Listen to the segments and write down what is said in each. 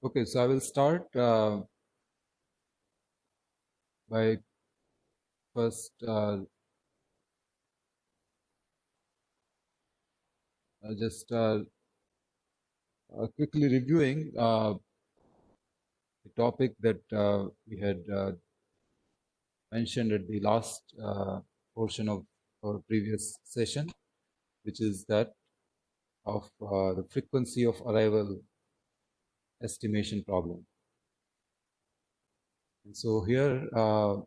Okay, so I will start by first just quickly reviewing the topic that we had mentioned at the last portion of our previous session, which is that of the frequency of arrival estimation problem. And so here, the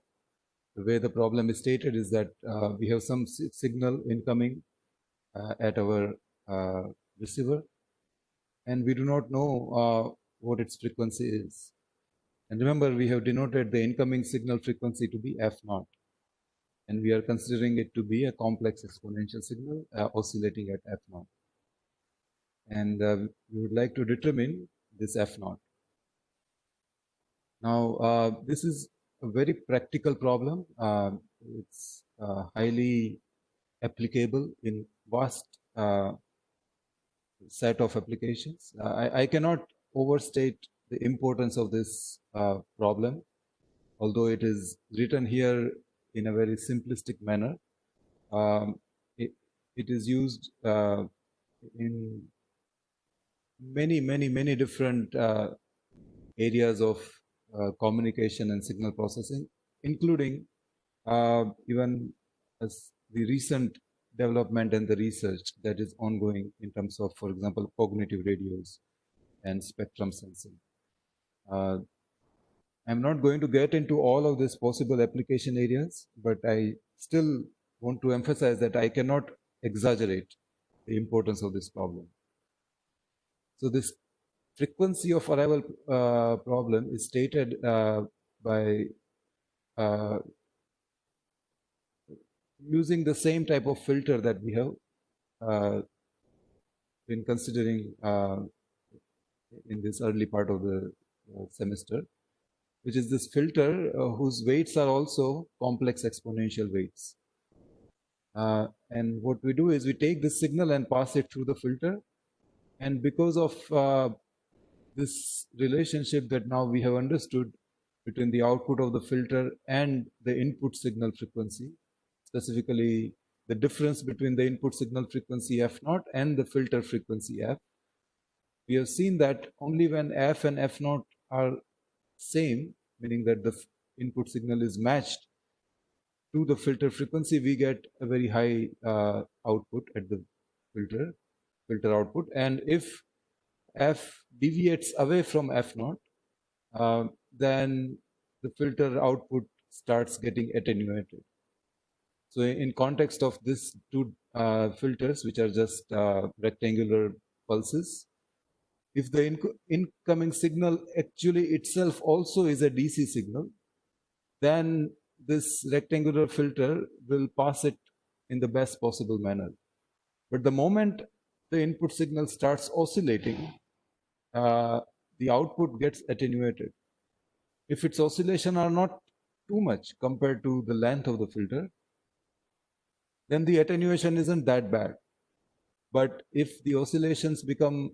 way the problem is stated is that we have some signal incoming at our receiver, and we do not know what its frequency is. And remember, we have denoted the incoming signal frequency to be f0, and we are considering it to be a complex exponential signal oscillating at f0. And we would like to determine this f0. Now, this is a very practical problem. It's highly applicable in vast set of applications. I cannot overstate the importance of this problem, although it is written here in a very simplistic manner. It is used in many different areas of communication and signal processing, including even as the recent development and the research that is ongoing in terms of, for example, cognitive radios and spectrum sensing. I'm not going to get into all of these possible application areas, but I still want to emphasize that I cannot exaggerate the importance of this problem. So this frequency of arrival problem is stated by using the same type of filter that we have been considering in this early part of the semester, which is this filter whose weights are also complex exponential weights. And what we do is we take this signal and pass it through the filter, and because of this relationship that now we have understood between the output of the filter and the input signal frequency, specifically the difference between the input signal frequency f0 and the filter frequency f, we have seen that only when f and f0 are same, meaning that the input signal is matched to the filter frequency, we get a very high output at the filter output. And if f deviates away from f0, then the filter output starts getting attenuated. So in context of these two filters, which are just rectangular pulses, if the incoming signal actually itself also is a DC signal, then this rectangular filter will pass it in the best possible manner. But the moment the input signal starts oscillating, the output gets attenuated. If its oscillation are not too much compared to the length of the filter, then the attenuation isn't that bad. But if the oscillations become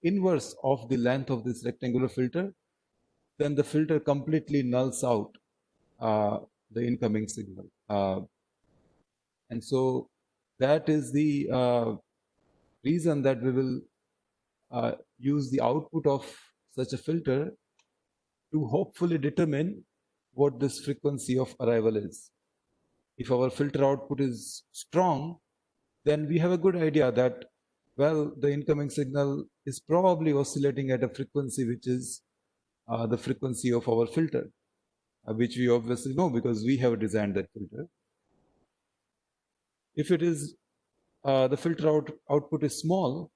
inverse of the length of this rectangular filter, then the filter completely nulls out the incoming signal. And so that is the reason that we will use the output of such a filter to hopefully determine what this frequency of arrival is. If our filter output is strong, then we have a good idea that, well, the incoming signal is probably oscillating at a frequency which is the frequency of our filter, which we obviously know because we have designed that filter. If it is the filter output is small,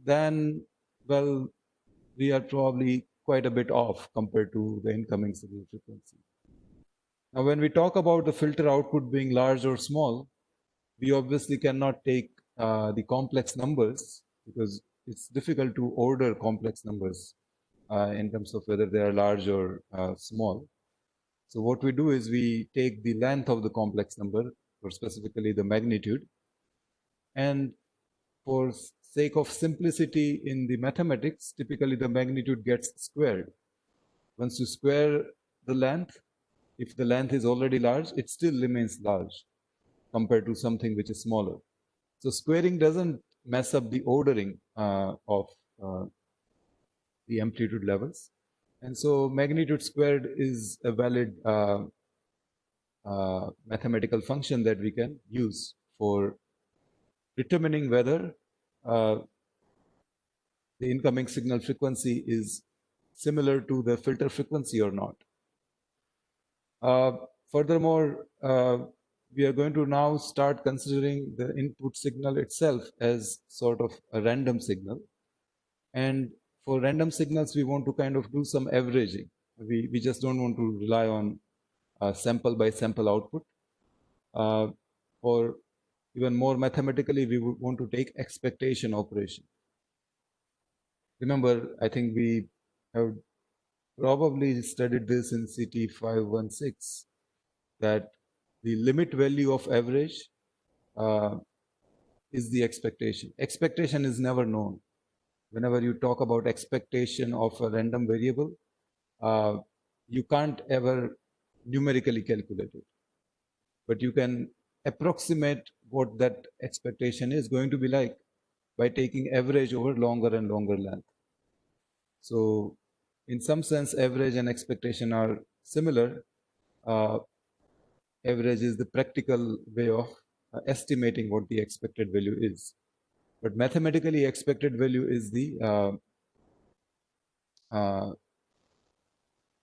then, well, we are probably quite a bit off compared to the incoming signal frequency. Now, when we talk about the filter output being large or small, we obviously cannot take the complex numbers because it's difficult to order complex numbers in terms of whether they are large or small. So what we do is we take the length of the complex number, or specifically the magnitude, and for sake of simplicity in the mathematics, typically the magnitude gets squared. Once you square the length, if the length is already large, it still remains large compared to something which is smaller. So squaring doesn't mess up the ordering of the amplitude levels. And so magnitude squared is a valid mathematical function that we can use for determining whether the incoming signal frequency is similar to the filter frequency or not. Furthermore, we are going to now start considering the input signal itself as sort of a random signal. And for random signals, we want to kind of do some averaging. We just don't want to rely on sample by sample output. Or even more mathematically, we would want to take expectation operation. Remember, I think we have probably studied this in CT516, that the limit value of average is the expectation. Expectation is never known. Whenever you talk about expectation of a random variable, you can't ever numerically calculate it. But you can approximate what that expectation is going to be like by taking average over longer and longer length. So in some sense, average and expectation are similar. Average is the practical way of estimating what the expected value is. But mathematically, expected value is the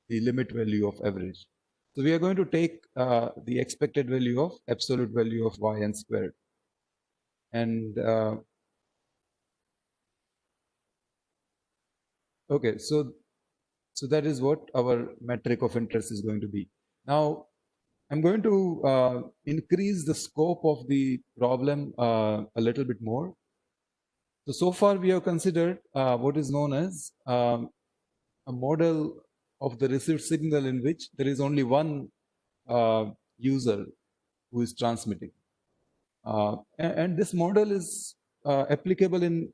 limit value of average. So we are going to take the expected value of absolute value of yn squared. And okay, so that is what our metric of interest is going to be. Now, I'm going to increase the scope of the problem a little bit more. So far we have considered what is known as a model of the received signal in which there is only one user who is transmitting. And this model is applicable in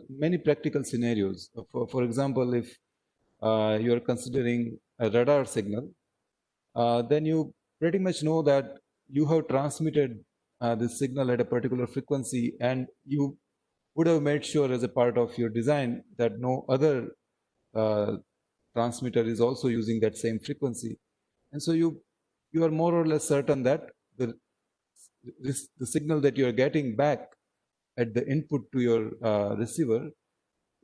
many practical scenarios. For example, if you are considering a radar signal, then you pretty much know that you have transmitted this signal at a particular frequency, and you would have made sure as a part of your design that no other transmitter is also using that same frequency. And so you are more or less certain that the signal that you are getting back at the input to your receiver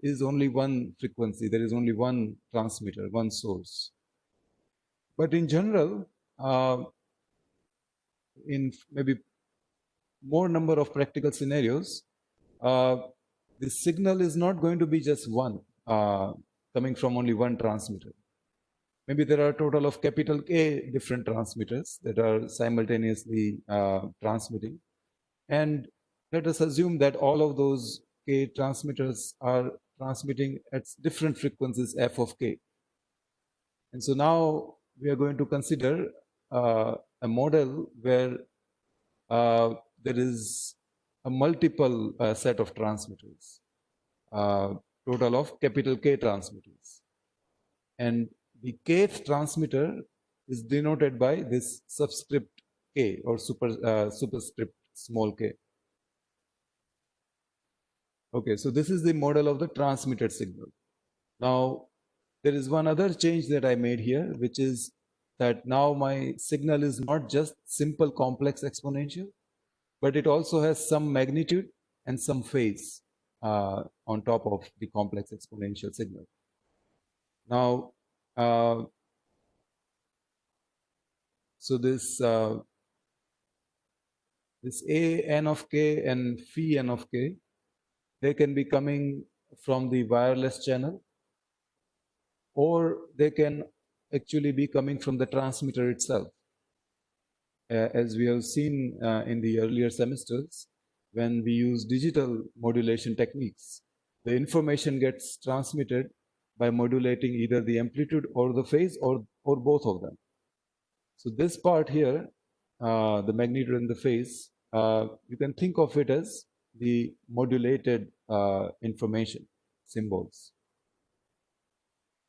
is only one frequency. There is only one transmitter, one source. But in general, in maybe more number of practical scenarios, the signal is not going to be just one, coming from only one transmitter. Maybe there are a total of capital K different transmitters that are simultaneously transmitting. And let us assume that all of those K transmitters are transmitting at different frequencies f of K. And so now we are going to consider a model where there is a multiple set of transmitters, total of capital K transmitters. And the kth transmitter is denoted by this subscript K or superscript small k. Okay, so this is the model of the transmitted signal. Now, there is one other change that I made here, which is that now my signal is not just simple complex exponential, but it also has some magnitude and some phase on top of the complex exponential signal. Now, so this A n of k and phi n of k, they can be coming from the wireless channel, or they can actually be coming from the transmitter itself. As we have seen in the earlier semesters, when we use digital modulation techniques, the information gets transmitted by modulating either the amplitude or the phase or both of them. So this part here, the magnitude and the phase, you can think of it as the modulated information symbols.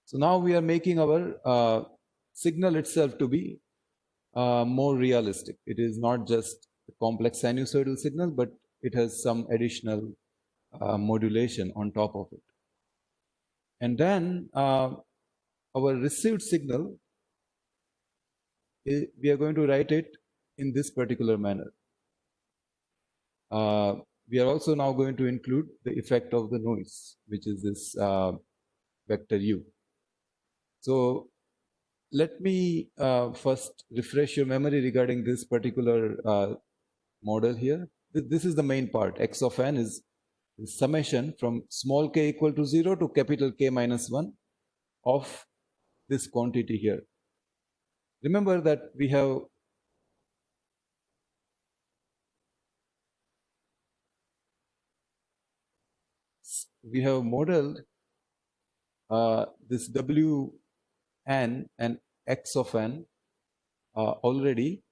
So now we are making our signal itself to be more realistic. It is not just a complex sinusoidal signal, but it has some additional modulation on top of it. And then our received signal, we are going to write it in this particular manner. We are also now going to include the effect of the noise, which is this vector u. So let me first refresh your memory regarding this particular model here. This is the main part. X of n is the summation from small k equal to 0 to capital K minus 1 of this quantity here. Remember that we have modeled this W n and X of n already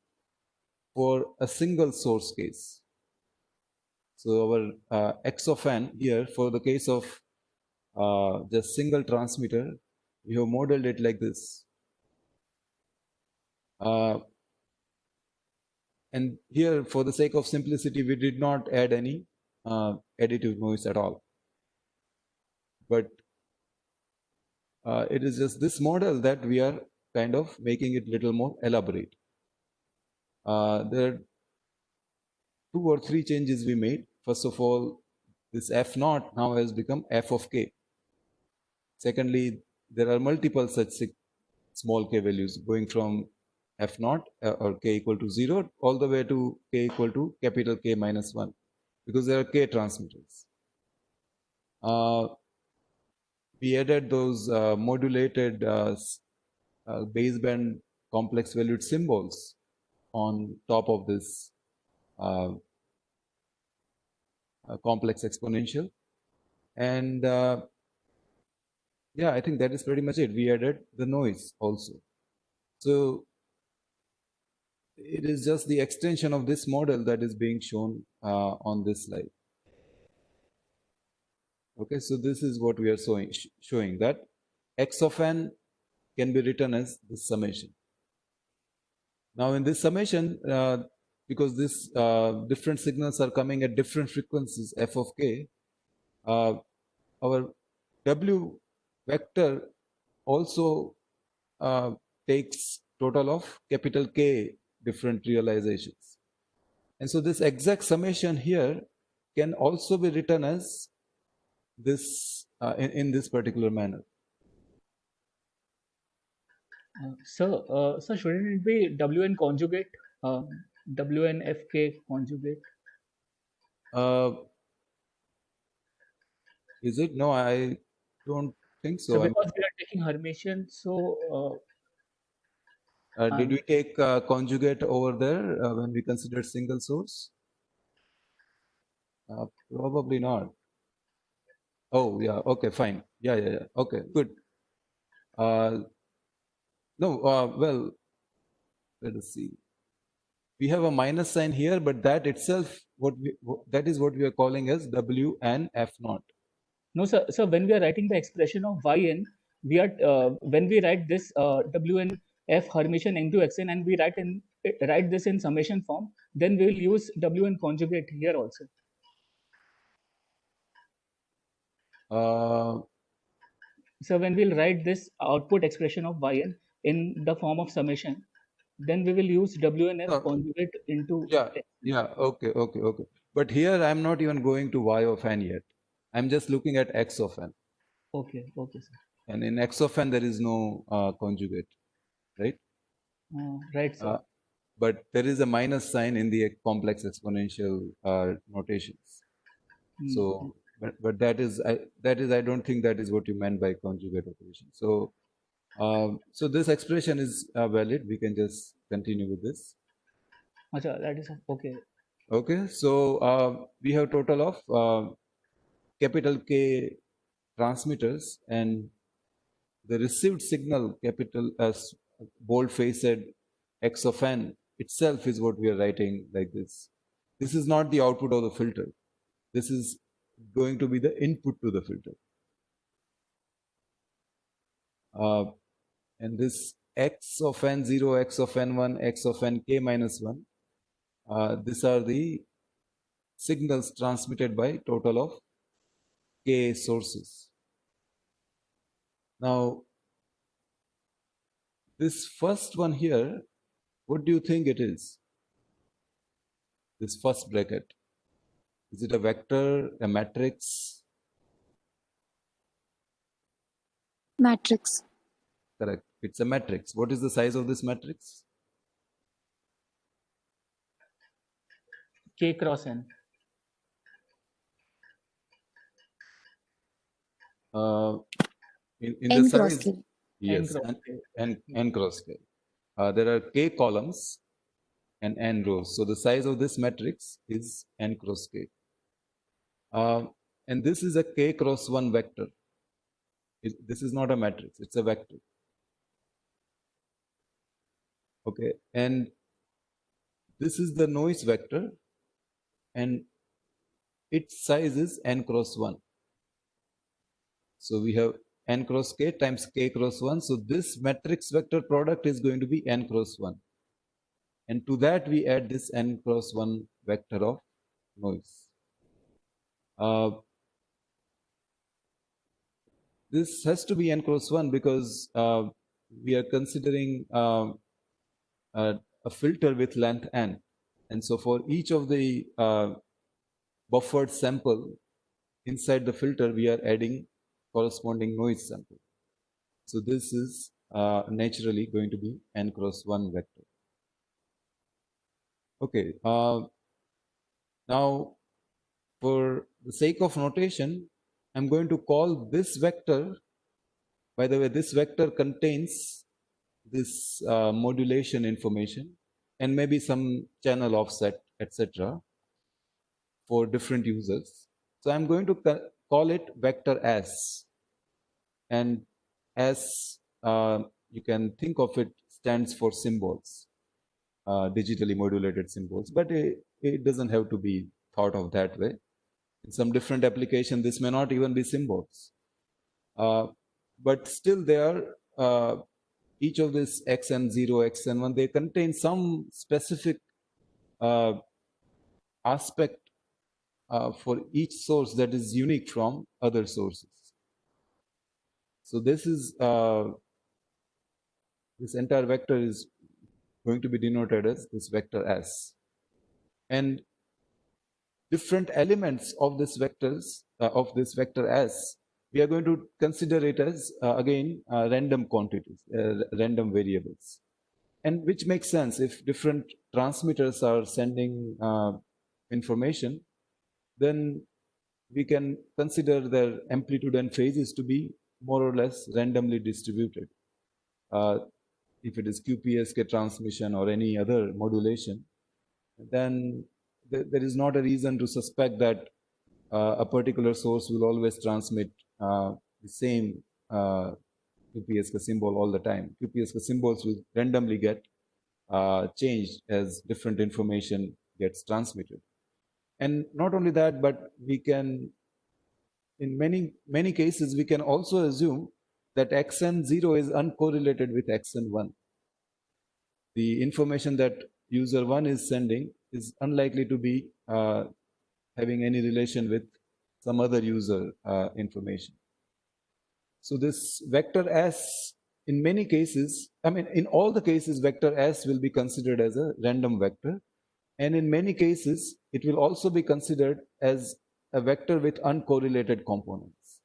for a single source case. So our X of n here, for the case of just single transmitter, we have modeled it like this. And here, for the sake of simplicity, we did not add any additive noise at all. But it is just this model that we are kind of making it little more elaborate. There are 2 or 3 changes we made. First of all, this f naught now has become f of k. Secondly, there are multiple such small k values going from f naught or k equal to 0 all the way to k equal to capital K minus 1, because there are k transmitters. We added those modulated baseband complex valued symbols on top of this complex exponential. And yeah, I think that is pretty much it. We added the noise also. So it is just the extension of this model that is being shown on this slide. Okay, so this is what we are showing that X of n can be written as this summation. Now in this summation, because this different signals are coming at different frequencies f of k, our W vector also takes total of capital K different realizations. And so this exact summation here can also be written as this in this particular manner. So shouldn't it be Wn conjugate, Wn fk conjugate? Is it? No, I don't think so. So because we are taking Hermitian, so did we take conjugate over there when we considered single source? Probably not. Oh, yeah. Okay, fine. Yeah. Okay, good. No, well, let us see. We have a minus sign here, but that itself, that is what we are calling as W and F naught. No, sir. So when we are writing the expression of Yn, we are when we write this Wn f Hermitian into Xn, and we write this in summation form, then we will use Wn conjugate here also. So when we'll write this output expression of Yn in the form of summation, then we will use WNF conjugate into okay. But here I'm not even going to y of n yet. I'm just looking at x of n. Okay, sir. And in x of n there is no conjugate, right? Right, sir. But there is a minus sign in the complex exponential notations. So, but that is I don't think that is what you meant by conjugate operation. So, so this expression is valid. We can just continue with this. Achha, that is okay. Okay, so we have total of capital K transmitters, and the received signal capital as bold-faced X of n itself is what we are writing like this. This is not the output of the filter. This is going to be the input to the filter. And this x of n0, x of n1, x of nk minus 1, these are the signals transmitted by total of k sources. Now, this first one here, what do you think it is? This first bracket. Is it a vector, a matrix? Matrix. Correct. It's a matrix. What is the size of this matrix? K cross n. In N the cross size, K. yes, n cross k. There are k columns and n rows. So the size of this matrix is n cross k. And this is a k cross 1 vector. This is not a matrix, it's a vector. Okay, and this is the noise vector, and its size is n cross 1. So we have n cross k times k cross 1. So this matrix vector product is going to be n cross 1. And to that we add this n cross 1 vector of noise. This has to be n cross 1 because we are considering a filter with length n. And so for each of the buffered sample inside the filter, we are adding corresponding noise sample. So this is naturally going to be n cross 1 vector. Okay, now for the sake of notation, I'm going to call this vector, by the way, this vector contains this modulation information and maybe some channel offset, etc. for different users. So I'm going to call it vector S, and S, you can think of it, stands for symbols, digitally modulated symbols, but it doesn't have to be thought of that way. In some different application, this may not even be symbols. But still there are, each of this xn0, xn1, they contain some specific aspect for each source that is unique from other sources. So this is, this entire vector is going to be denoted as this vector S. And different elements of this vectors, of this vector S, we are going to consider it as, again, random quantities, random variables. And which makes sense if different transmitters are sending information, then we can consider their amplitude and phases to be more or less randomly distributed. If it is QPSK transmission or any other modulation, then there is not a reason to suspect that a particular source will always transmit the same QPSK symbol all the time. QPSK symbols will randomly get changed as different information gets transmitted. And not only that, but we can, in many cases, we can also assume that xn0 is uncorrelated with xn1. The information that user 1 is sending is unlikely to be having any relation with some other user information. So this vector S, in many cases, I mean, in all the cases, vector S will be considered as a random vector. And in many cases, it will also be considered as a vector with uncorrelated components.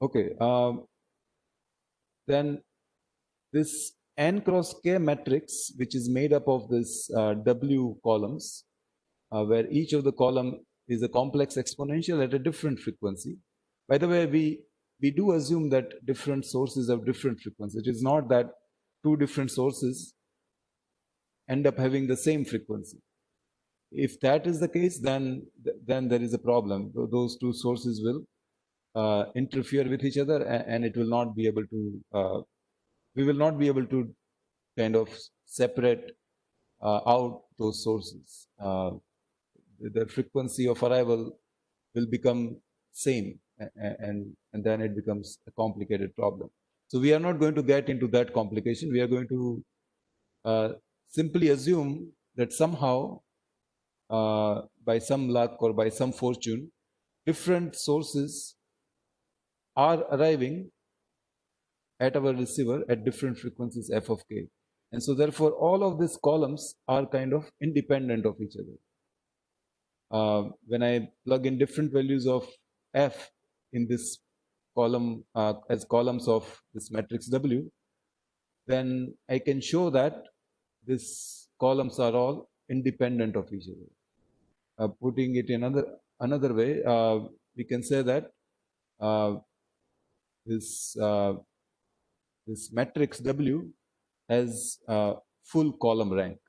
Okay, then this n cross k matrix, which is made up of this W columns, where each of the column is a complex exponential at a different frequency. By the way, we do assume that different sources have different frequencies. It is not that two different sources end up having the same frequency. If that is the case, then there is a problem. Those two sources will interfere with each other, and it will not be able to, we will not be able to kind of separate out those sources. the frequency of arrival will become same, and then it becomes a complicated problem. So we are not going to get into that complication. We are going to simply assume that somehow, by some luck or by some fortune, different sources are arriving at our receiver at different frequencies f of k. And so therefore all of these columns are kind of independent of each other. When I plug in different values of f in this column as columns of this matrix W, then I can show that these columns are all independent of each other. Putting it in another way, we can say that this matrix W has full column rank,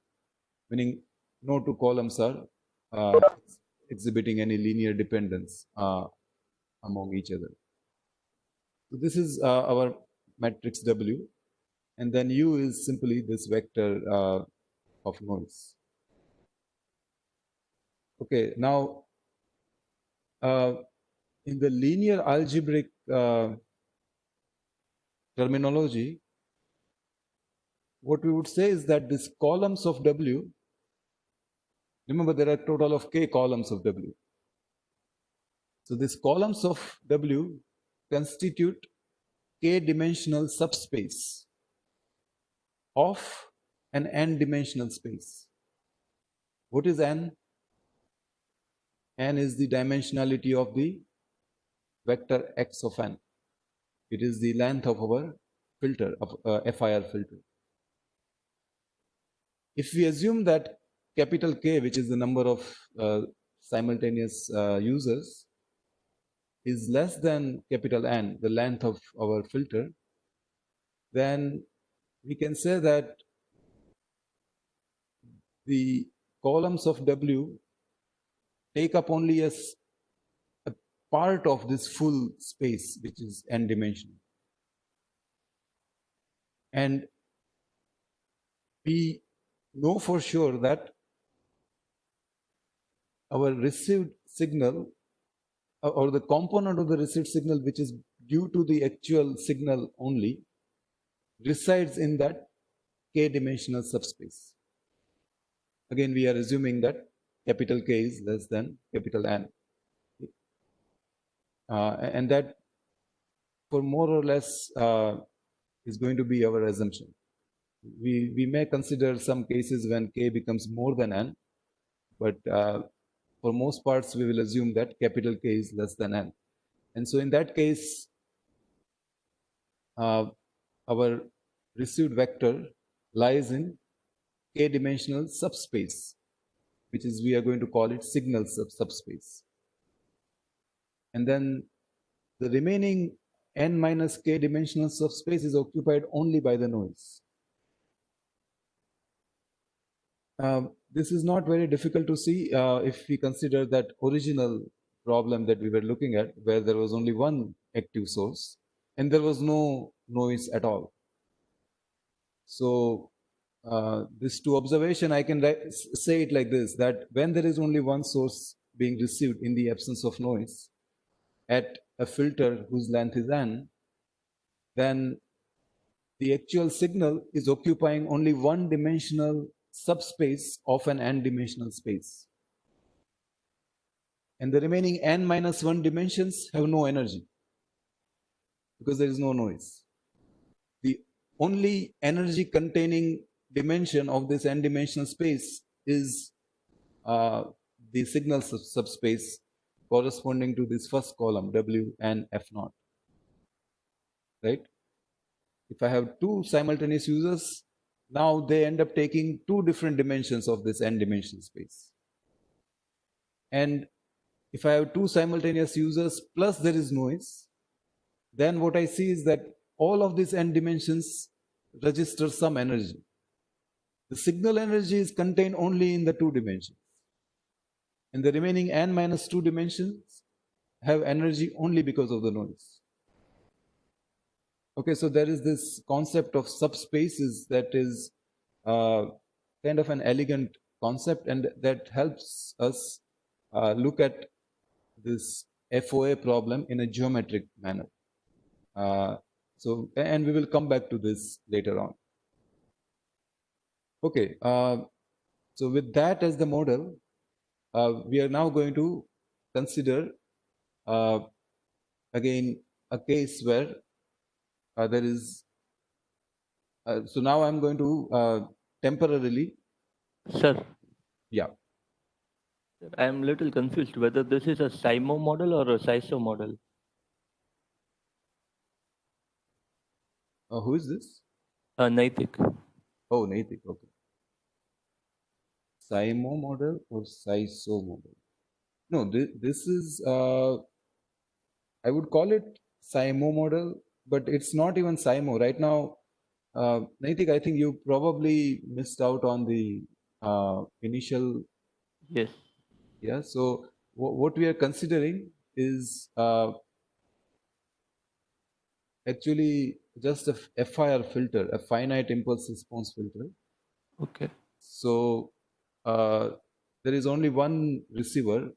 meaning no two columns are exhibiting any linear dependence among each other. So this is our matrix W, and then U is simply this vector of noise. Okay, now in the linear algebraic terminology, what we would say is that these columns of W, remember there are a total of k columns of W. So these columns of W constitute k-dimensional subspace of an n-dimensional space. What is n? N is the dimensionality of the vector x of n. It is the length of our filter, of FIR filter. If we assume that capital K, which is the number of simultaneous users, is less than capital N, the length of our filter, then we can say that the columns of W take up only a part of this full space, which is n-dimensional. And we know for sure that our received signal, or the component of the received signal which is due to the actual signal only, resides in that k-dimensional subspace. Again, we are assuming that capital K is less than capital N. And that, for more or less, is going to be our assumption. We may consider some cases when K becomes more than N, but for most parts, we will assume that capital K is less than N. And so in that case, our received vector lies in k-dimensional subspace, which is, we are going to call it signal subspace. And then the remaining n minus k dimensional subspace is occupied only by the noise. This is not very difficult to see if we consider that original problem that we were looking at, where there was only one active source and there was no noise at all. So this to observation, I can say it like this, that when there is only one source being received in the absence of noise at a filter whose length is n, then the actual signal is occupying only one-dimensional subspace of an n-dimensional space. And the remaining n minus 1 dimensions have no energy because there is no noise. The only energy containing dimension of this n-dimensional space is the signal subspace corresponding to this first column, W and F0. Right? If I have two simultaneous users, now they end up taking two different dimensions of this n-dimensional space. And if I have two simultaneous users plus there is noise, then what I see is that all of these n dimensions register some energy. The signal energy is contained only in the two dimensions. And the remaining n minus 2 dimensions have energy only because of the noise. Okay, so there is this concept of subspaces that is kind of an elegant concept, and that helps us look at this FOA problem in a geometric manner. And we will come back to this later on. Okay, so with that as the model, we are now going to consider again a case where there is. So now I'm going to temporarily. Sir. Yeah. I am little confused whether this is a SIMO model or a SISO model. Who is this? Naitik. Oh, Naitik. Okay. SIMO model or SISO model? No, this is. I would call it SIMO model, but it's not even SIMO right now. Naitik, I think you probably missed out on the initial. Yes. Yeah. So what we are considering is actually just a FIR filter, a finite impulse response filter. Okay. So there is only one receiver.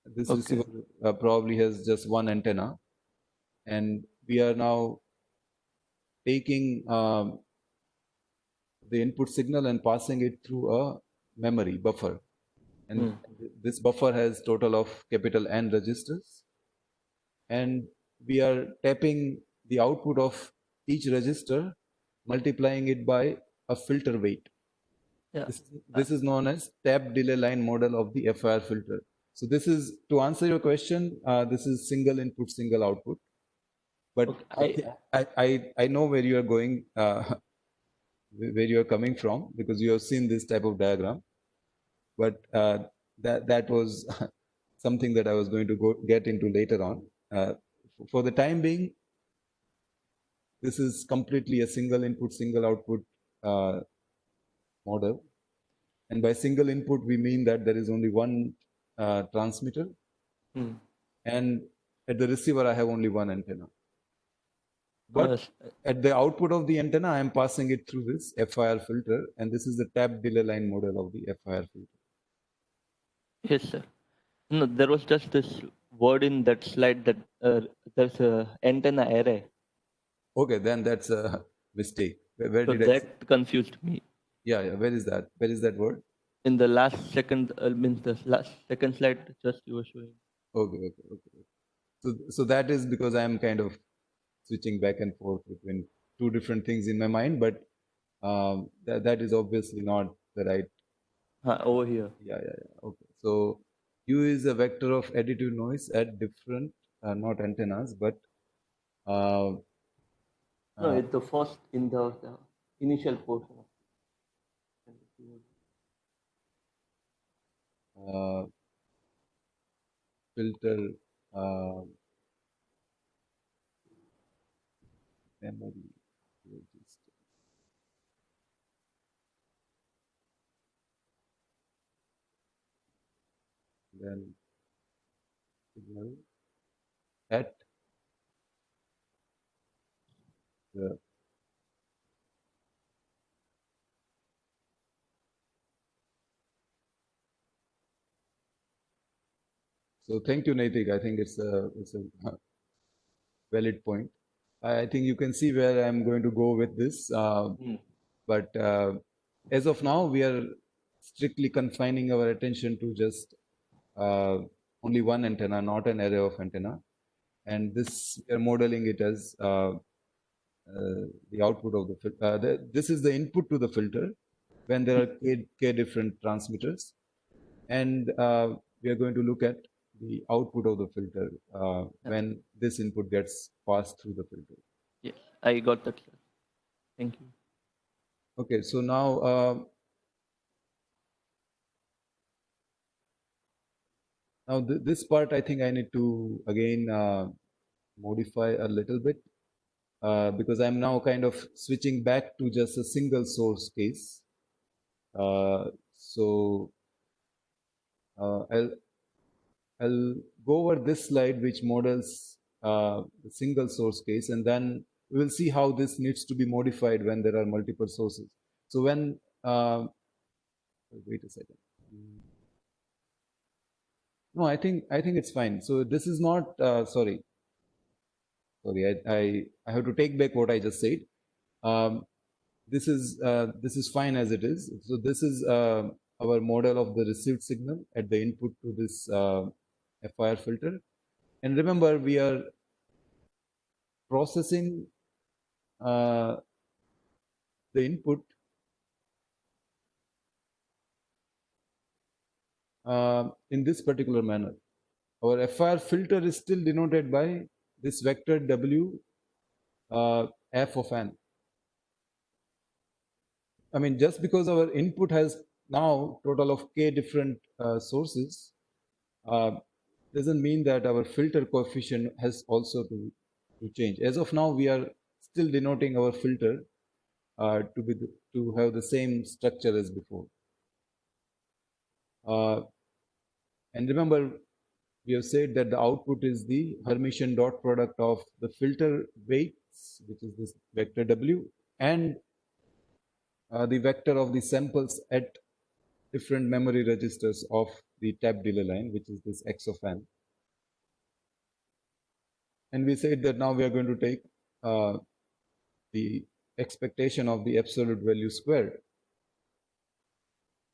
This receiver probably has just one antenna, and we are now taking the input signal and passing it through a memory buffer. And this buffer has total of capital N registers. And we are tapping the output of each register, multiplying it by a filter weight. Yeah. This is known as tap delay line model of the FIR filter. So this is, to answer your question, this is single input, single output. But I know where you are going, where you are coming from, because you have seen this type of diagram. But that was something that I was going to get into later on. For the time being, this is completely a single input, single output model. And by single input, we mean that there is only one transmitter. And at the receiver, I have only one antenna. But at the output of the antenna, I am passing it through this FIR filter. And this is the tap delay line model of the FIR filter. Yes, sir. No, there was just this word in that slide that there's a antenna array. Okay, then that's a mistake. Where so did that confused me. Yeah, yeah. Where is that? Where is that word? In the last second, means the last second slide just you were showing. Okay. So that is because I am kind of switching back and forth between two different things in my mind, but that is obviously not the right. Over here. Yeah. Okay. So U is a vector of additive noise at different, not antennas, but. No, it's the first in the initial portion. Filter memory register. Then signal at the So thank you, Naitik. I think it's a valid point. I think you can see where I'm going to go with this. But as of now, we are strictly confining our attention to just only one antenna, not an array of antenna. And this, we are modeling it as the output of the filter. This is the input to the filter when there are k different transmitters. And we are going to look at the output of the filter when this input gets passed through the filter. Yes, I got that. Thank you. Okay, so now this part I think I need to again modify a little bit because I'm now kind of switching back to just a single source case. So I'll go over this slide which models the single source case, and then we will see how this needs to be modified when there are multiple sources. So when wait a second. No, I think it's fine. So this is not sorry. I have to take back what I just said. This is fine as it is. So this is our model of the received signal at the input to this FIR filter. And remember, we are processing the input in this particular manner. Our FIR filter is still denoted by this vector W f of n. I mean, just because our input has now total of k different sources, doesn't mean that our filter coefficient has also to change. As of now, we are still denoting our filter to have the same structure as before. And remember, we have said that the output is the Hermitian dot product of the filter weights, which is this vector W, and the vector of the samples at different memory registers of the tap delay line, which is this x of n. And we said that now we are going to take the expectation of the absolute value squared.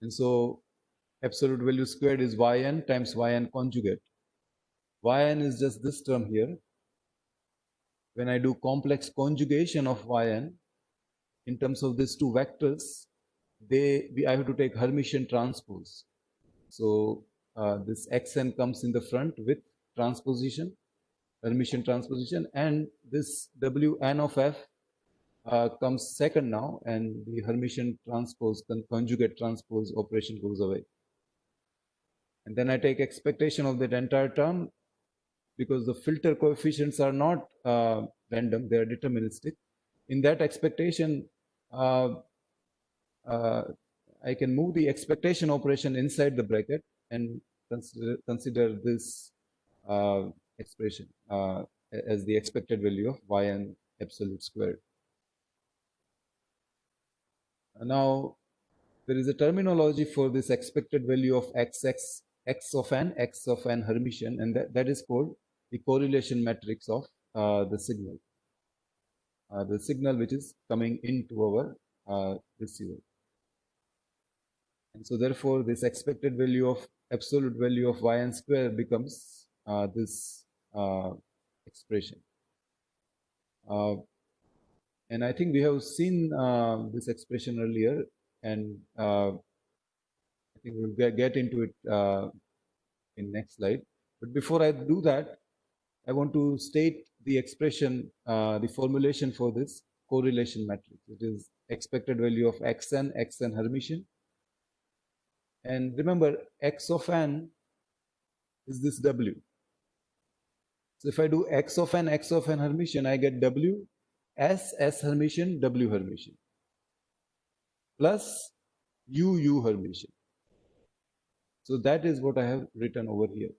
And so absolute value squared is yn times yn conjugate. Yn is just this term here. When I do complex conjugation of yn in terms of these two vectors, I have to take Hermitian transpose. So this xn comes in the front with transposition, Hermitian transposition, and this wn of f comes second now, and the Hermitian transpose, conjugate transpose operation goes away. And then I take expectation of that entire term, because the filter coefficients are not random, they are deterministic. In that expectation, I can move the expectation operation inside the bracket and consider this expression as the expected value of yn absolute squared. Now, there is a terminology for this expected value of x of n Hermitian, and that is called the correlation matrix of the signal which is coming into our receiver. And so therefore, this expected value of absolute value of yn square becomes this expression. And I think we have seen this expression earlier, and I think we'll get into it in next slide. But before I do that, I want to state the expression, the formulation for this correlation matrix. It is expected value of xn Hermitian. And remember, x of n is this W. So if I do x of n Hermitian, I get W S Hermitian, W Hermitian, plus U Hermitian. So that is what I have written over here.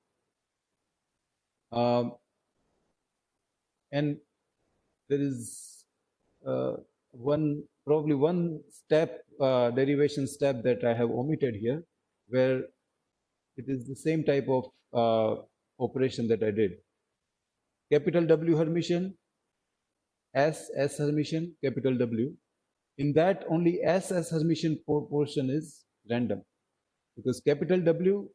And there is probably one step, derivation step that I have omitted here, where it is the same type of operation that I did. Capital W Hermitian, S Hermitian, capital W. In that, only S Hermitian portion is random, because capital W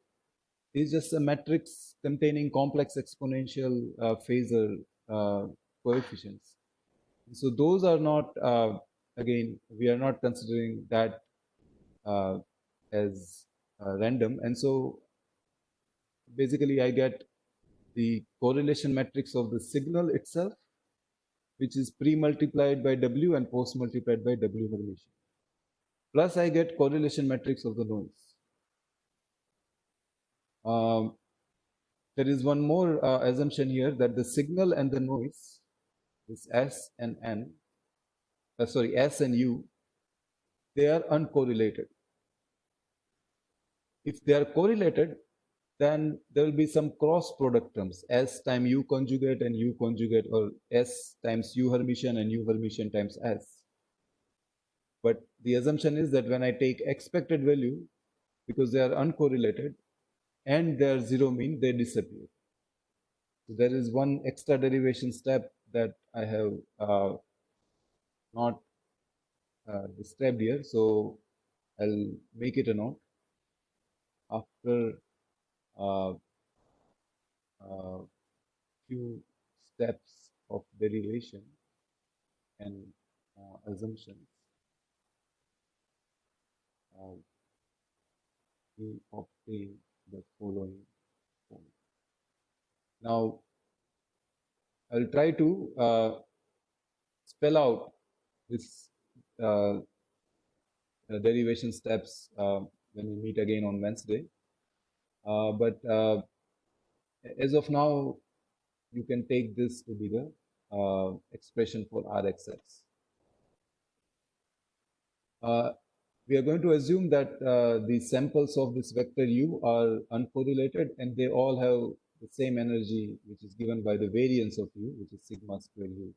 is just a matrix containing complex exponential phasor coefficients. So those are not, again, we are not considering that as random. And so basically I get the correlation matrix of the signal itself, which is pre-multiplied by W and post-multiplied by W Hermitian. Plus I get correlation matrix of the noise. There is one more assumption here, that the signal and the noise, this S and N, S and U, they are uncorrelated. If they are correlated, then there will be some cross product terms, S times U conjugate and U conjugate, or S times U Hermitian and U Hermitian times S. But the assumption is that when I take expected value, because they are uncorrelated, and their zero mean, they disappear. So there is one extra derivation step that I have not described here. So I'll make it a note. After few steps of derivation and assumptions, we obtain the following form. Now, I'll try to spell out this derivation steps when we meet again on Wednesday. But as of now, you can take this to be the expression for Rxx. We are going to assume that the samples of this vector u are uncorrelated and they all have the same energy, which is given by the variance of u, which is sigma square u.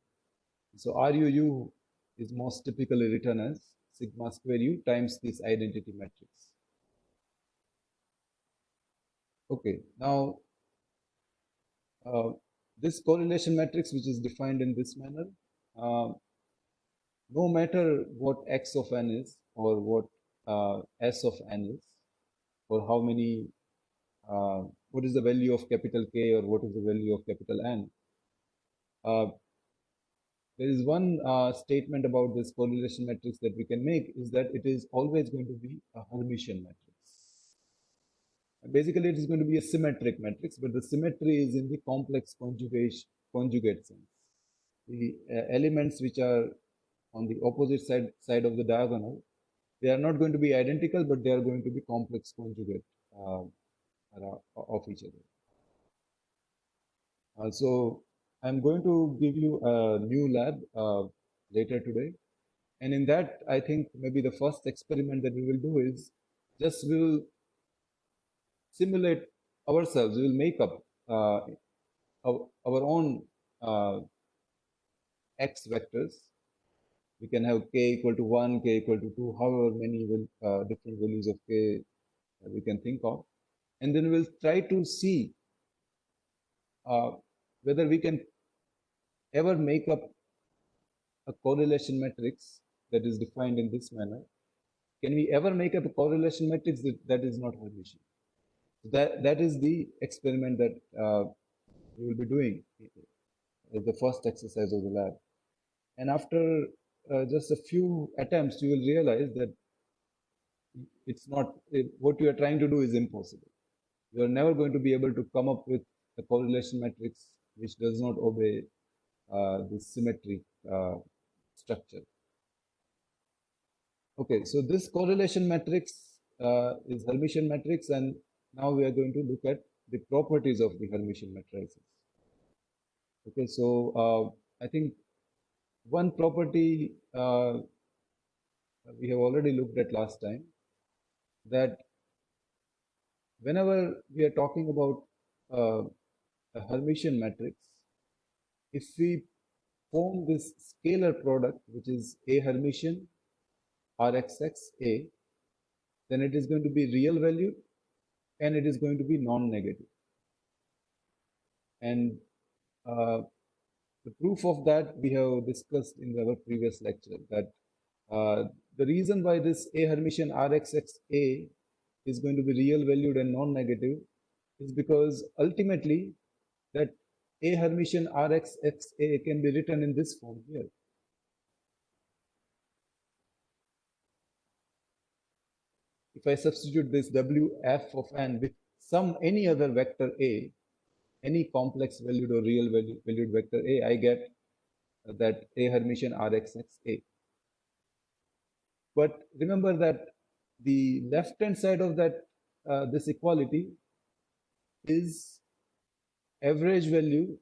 So RUU is most typically written as sigma square u times this identity matrix. Okay, now this correlation matrix, which is defined in this manner, no matter what x of n is or what s of n is, or how many, what is the value of capital K or what is the value of capital N, there is one statement about this correlation matrix that we can make, is that it is always going to be a Hermitian matrix. Basically, it is going to be a symmetric matrix, but the symmetry is in the complex conjugate sense. The elements which are on the opposite side of the diagonal, they are not going to be identical, but they are going to be complex conjugate of each other. So I'm going to give you a new lab later today. And in that, I think maybe the first experiment that we will do is just we will simulate ourselves. We will make up our own x vectors. We can have k equal to 1, k equal to 2, however many different values of k we can think of. And then we'll try to see whether we can ever make up a correlation matrix that is defined in this manner. Can we ever make up a correlation matrix that is not Hermitian? So that is the experiment that we will be doing as the first exercise of the lab. And after just a few attempts, you will realize that it's not, what you are trying to do is impossible. You are never going to be able to come up with a correlation matrix which does not obey this symmetry structure. Okay, so this correlation matrix is Hermitian matrix, and now we are going to look at the properties of the Hermitian matrices. Okay, so I think one property we have already looked at last time, that whenever we are talking about a Hermitian matrix, if we form this scalar product, which is A Hermitian Rxx A, then it is going to be real valued and it is going to be non-negative. And the proof of that we have discussed in our previous lecture, that the reason why this A Hermitian Rxx A is going to be real valued and non-negative is because ultimately that A Hermitian Rxx A can be written in this form here. If I substitute this Wf of n with any other vector A, any complex valued or real valued vector A, I get that A Hermitian Rxx A. But remember that the left-hand side of that this equality is average value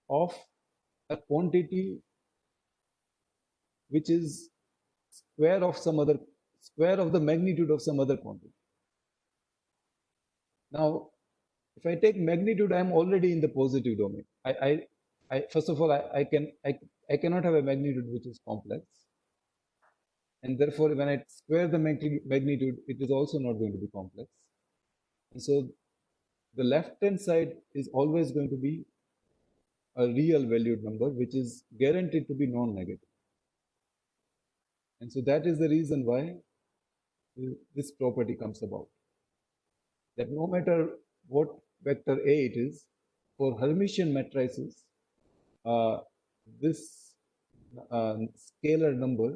of a quantity which is square of the magnitude of some other quantity. Now, if I take magnitude, I am already in the positive domain. First of all, I cannot have a magnitude which is complex, and therefore, when I square the magnitude, it is also not going to be complex. And so, the left-hand side is always going to be a real valued number, which is guaranteed to be non-negative. And so that is the reason why this property comes about. That no matter what vector A it is, for Hermitian matrices, this scalar number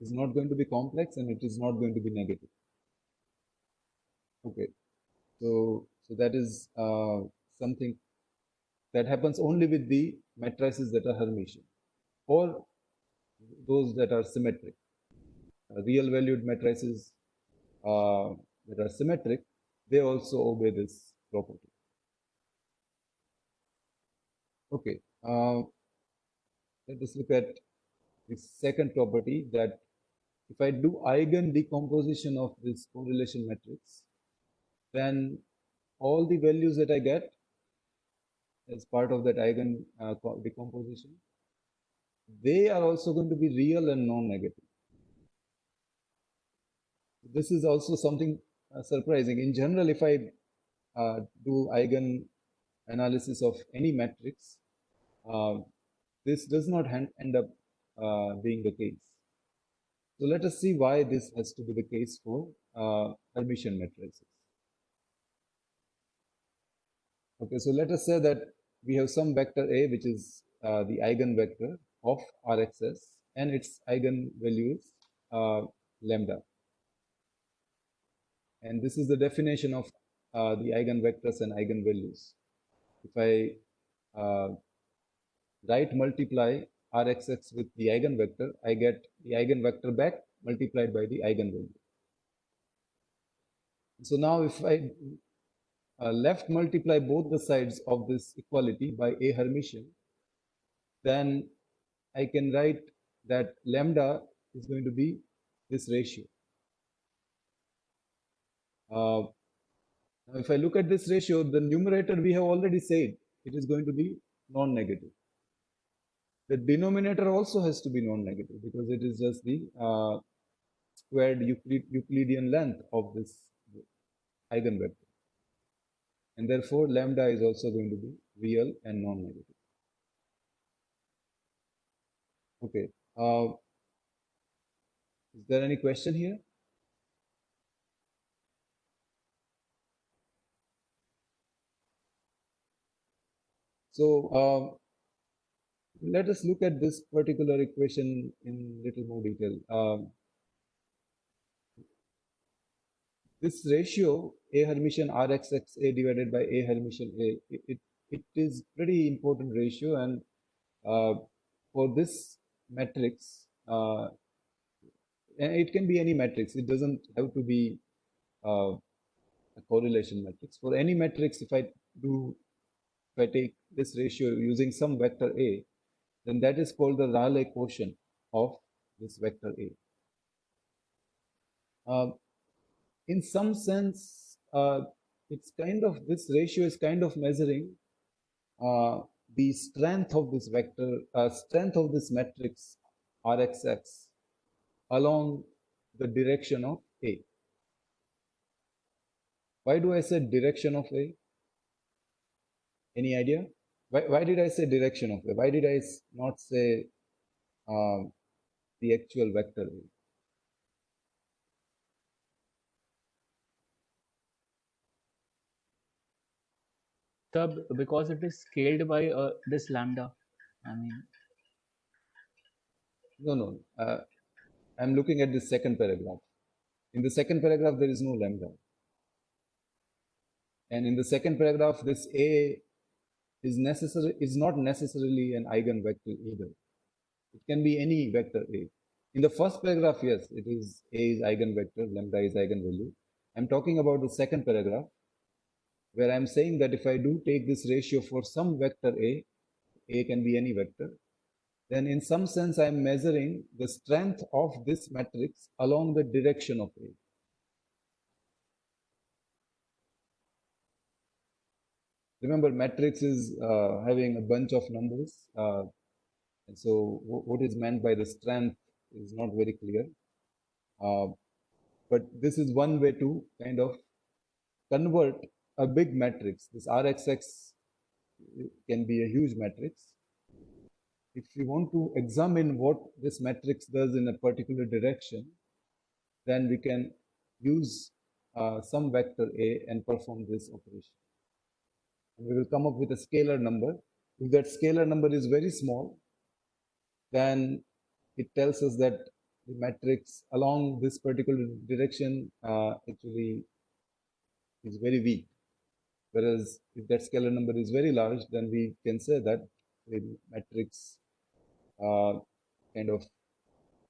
is not going to be complex and it is not going to be negative. Okay, so that is something that happens only with the matrices that are Hermitian or those that are symmetric. Real valued matrices that are symmetric, they also obey this property. Okay, let us look at the second property, that if I do eigen decomposition of this correlation matrix, then all the values that I get as part of that eigen decomposition, they are also going to be real and non-negative. This is also something surprising. In general, if I do eigen analysis of any matrix, this does not end up being the case. So let us see why this has to be the case for Hermitian matrices. Okay, so let us say that we have some vector A, which is the eigenvector of Rxs, and its eigenvalue is lambda. And this is the definition of the eigenvectors and eigenvalues. If I right multiply Rxx with the eigenvector, I get the eigenvector back multiplied by the eigenvalue. So now if I left multiply both the sides of this equality by A Hermitian, then I can write that lambda is going to be this ratio. Now if I look at this ratio, the numerator we have already said it is going to be non-negative. The denominator also has to be non-negative because it is just the squared Euclidean length of this eigenvector. And therefore, lambda is also going to be real and non-negative. Okay. Is there any question here? So let us look at this particular equation in little more detail. This ratio A Hermitian Rxx A divided by A Hermitian A, it is pretty important ratio, and for this matrix, and it can be any matrix. It doesn't have to be a correlation matrix. For any matrix, if I take this ratio using some vector A, then that is called the Rayleigh quotient of this vector A. In some sense, it's kind of, this ratio is kind of measuring the strength of this vector, strength of this matrix Rxx along the direction of A. Why do I say direction of A? Any idea? Why did I say direction of A? Why did I not say the actual vector A? Because it is scaled by this lambda. I mean, no. I'm looking at the second paragraph. In the second paragraph, there is no lambda. And in the second paragraph, this A is not necessarily an eigenvector either. It can be any vector A. In the first paragraph, yes, it is A is eigenvector, lambda is eigenvalue. I'm talking about the second paragraph, where I'm saying that if I do take this ratio for some vector A can be any vector, then in some sense I'm measuring the strength of this matrix along the direction of A. Remember, matrix is having a bunch of numbers, and so what is meant by the strength is not very clear. But this is one way to kind of convert a big matrix, this Rxx can be a huge matrix. If we want to examine what this matrix does in a particular direction, then we can use some vector A and perform this operation. And we will come up with a scalar number. If that scalar number is very small, then it tells us that the matrix along this particular direction actually is very weak. Whereas if that scalar number is very large, then we can say that the matrix kind of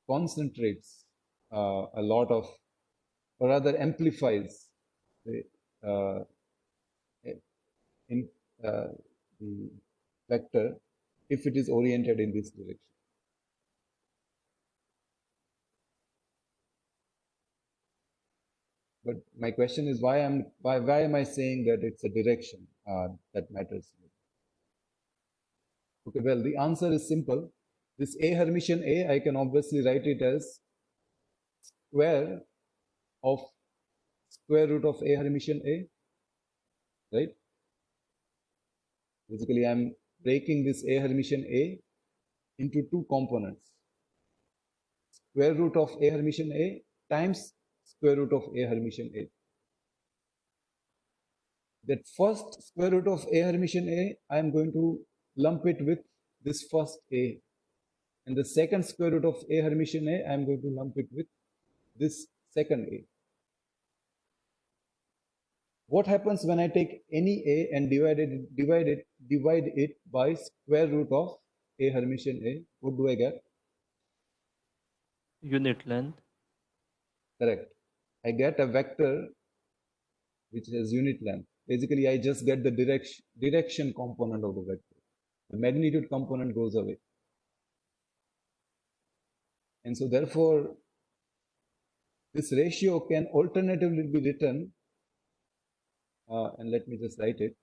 concentrates a lot of, or rather amplifies the, in, the vector if it is oriented in this direction. But my question is why am I saying that it's a direction that matters? Okay, well, the answer is simple. This A Hermitian A, I can obviously write it as square root of A Hermitian A, right? Basically, I'm breaking this A Hermitian A into two components. Square root of A Hermitian A times square root of A Hermitian A. That first square root of A Hermitian A, I am going to lump it with this first A. And the second square root of A Hermitian A, I am going to lump it with this second A. What happens when I take any A and divide it by square root of A Hermitian A? What do I get? Unit length. Correct. I get a vector which has unit length. Basically, I just get the direction component of the vector. The magnitude component goes away. And so therefore, this ratio can alternatively be written, and let me just write it,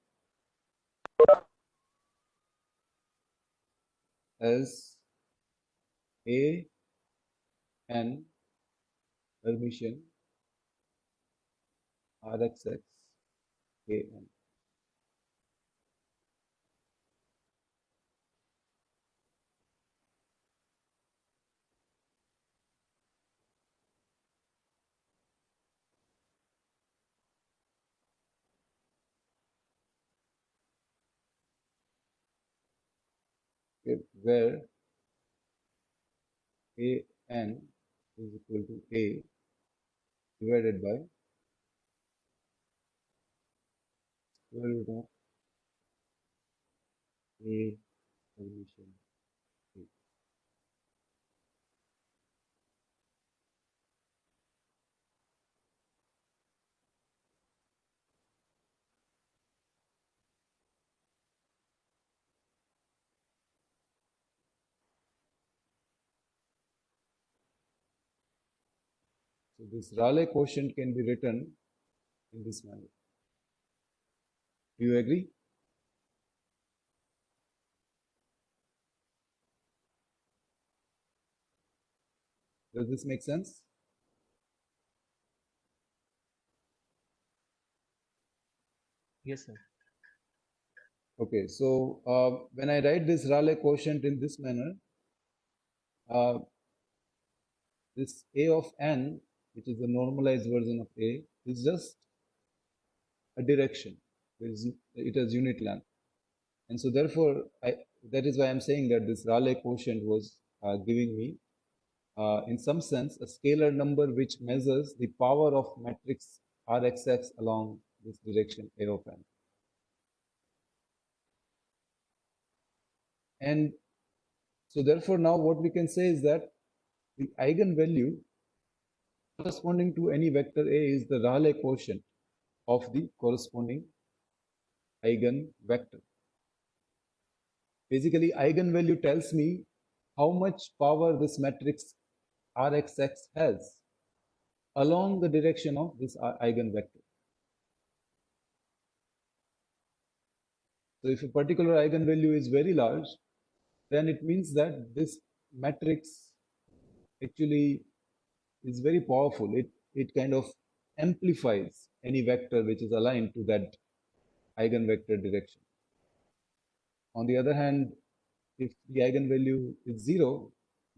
as A n Hermitian Rxx A n. Okay, where A n is equal to A divided by square root of A Hermitian A. So this Rayleigh quotient can be written in this manner. Do you agree? Does this make sense? Yes, sir. Okay, so when I write this Rayleigh quotient in this manner, this A of n, which is the normalized version of A, is just a direction. It has unit length. And so therefore, that is why I'm saying that this Rayleigh quotient was giving me, in some sense, a scalar number which measures the power of matrix Rxx along this direction A of n. And so therefore, now what we can say is that the eigenvalue corresponding to any vector A is the Rayleigh quotient of the corresponding eigenvector. Basically, eigenvalue tells me how much power this matrix Rxx has along the direction of this eigenvector. So if a particular eigenvalue is very large, then it means that this matrix actually is very powerful. It kind of amplifies any vector which is aligned to that eigenvector direction. On the other hand, if the eigenvalue is 0,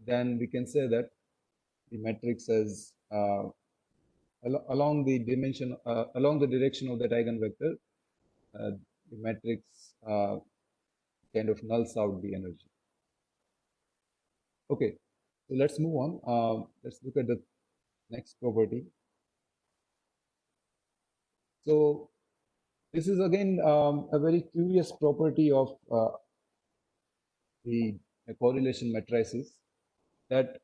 then we can say that the matrix is along the dimension, along the direction of that eigenvector, the matrix kind of nulls out the energy. Okay, so let's move on. Let's look at the next property. So this is again a very curious property of the correlation matrices, that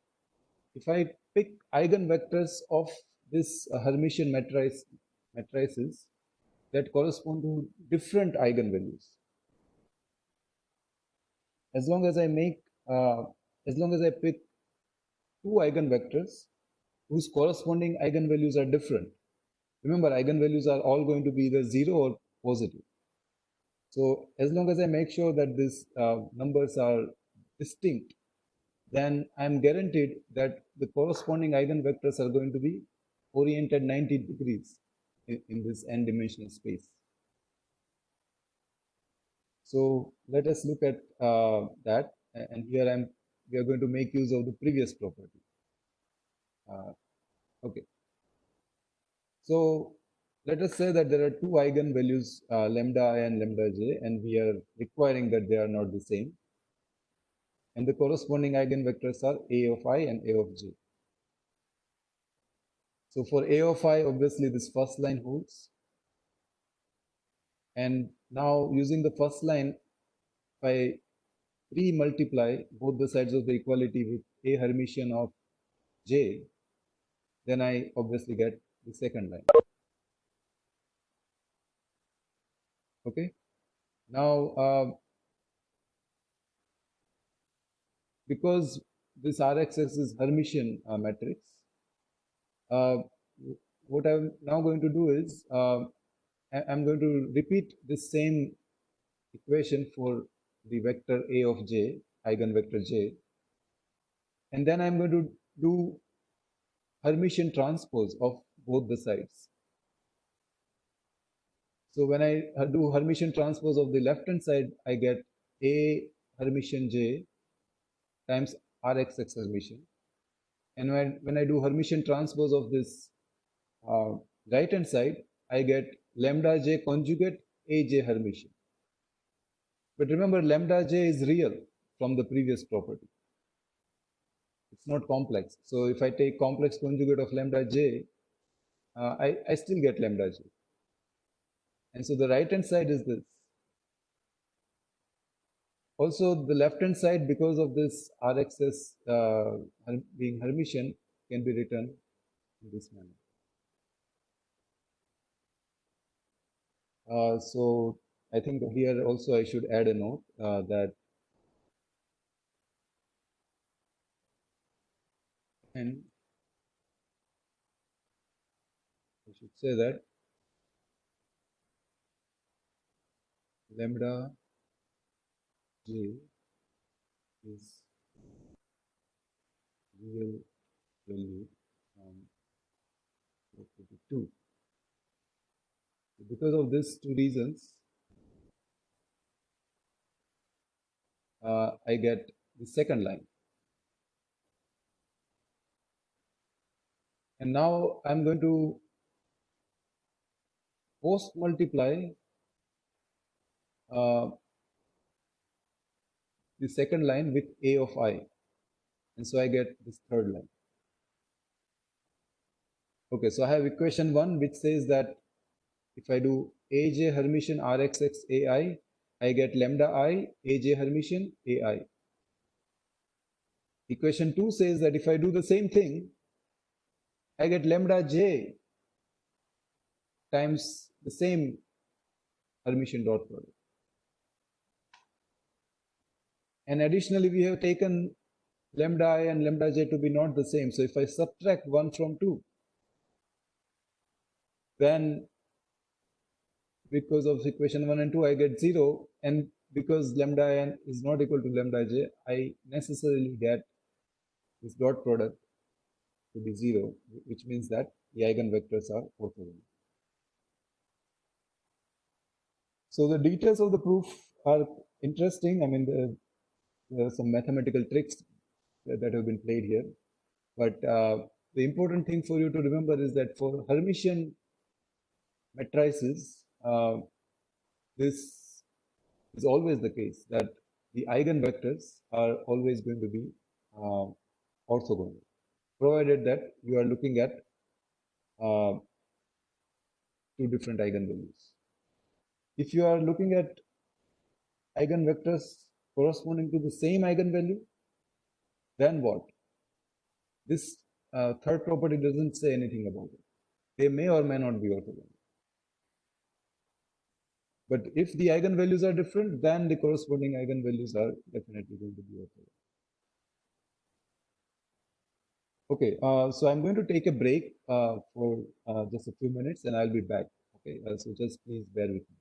if I pick eigenvectors of this Hermitian matrices that correspond to different eigenvalues, as long as I pick two eigenvectors whose corresponding eigenvalues are different. Remember, eigenvalues are all going to be either 0 or positive. So as long as I make sure that these numbers are distinct, then I'm guaranteed that the corresponding eigenvectors are going to be oriented 90 degrees in this n-dimensional space. So let us look at that, and here we are going to make use of the previous property. Okay. So let us say that there are two eigenvalues, lambda I and lambda j, and we are requiring that they are not the same. And the corresponding eigenvectors are a of I and a of j. So for a of I, obviously this first line holds. And now using the first line, if I pre-multiply both the sides of the equality with a Hermitian of j, then I obviously get the second line. Okay. Now, because this RXS is Hermitian matrix, what I'm now going to do is I'm going to repeat this same equation for the vector A of j, eigenvector j, and then I'm going to do Hermitian transpose of both the sides. So when I do Hermitian transpose of the left hand side, I get A Hermitian j times RXX Hermitian. And when I do Hermitian transpose of this right hand side, I get lambda j conjugate AJ Hermitian. But remember, lambda j is real from the previous property. It's not complex. So if I take complex conjugate of lambda j, I still get lambda j. And so the right hand side is this. Also, the left hand side, because of this RXS being Hermitian, can be written in this manner. So I think here also I should add a note that and I should say that lambda j is real value from 2. Because of these two reasons, I get the second line. And now I'm going to post multiply the second line with A of I. And so I get this third line. Okay, so I have equation 1, which says that if I do AJ Hermitian RXX AI, I get lambda I AJ Hermitian AI. Equation 2 says that if I do the same thing, I get lambda j times the same Hermitian dot product. And additionally, we have taken lambda I and lambda j to be not the same. So if I subtract 1 from 2, then because of equation 1 and 2, I get 0. And because lambda n is not equal to lambda j, I necessarily get this dot product to be 0, which means that the eigenvectors are orthogonal. So the details of the proof are interesting. I mean, there are some mathematical tricks that have been played here. But the important thing for you to remember is that for Hermitian matrices, this is always the case, that the eigenvectors are always going to be orthogonal, provided that you are looking at two different eigenvalues. If you are looking at eigenvectors corresponding to the same eigenvalue, then what? This third property doesn't say anything about it. They may or may not be orthogonal. But if the eigenvalues are different, then the corresponding eigenvalues are definitely going to be orthogonal. Okay, so I'm going to take a break for just a few minutes and I'll be back. Okay, so just please bear with me.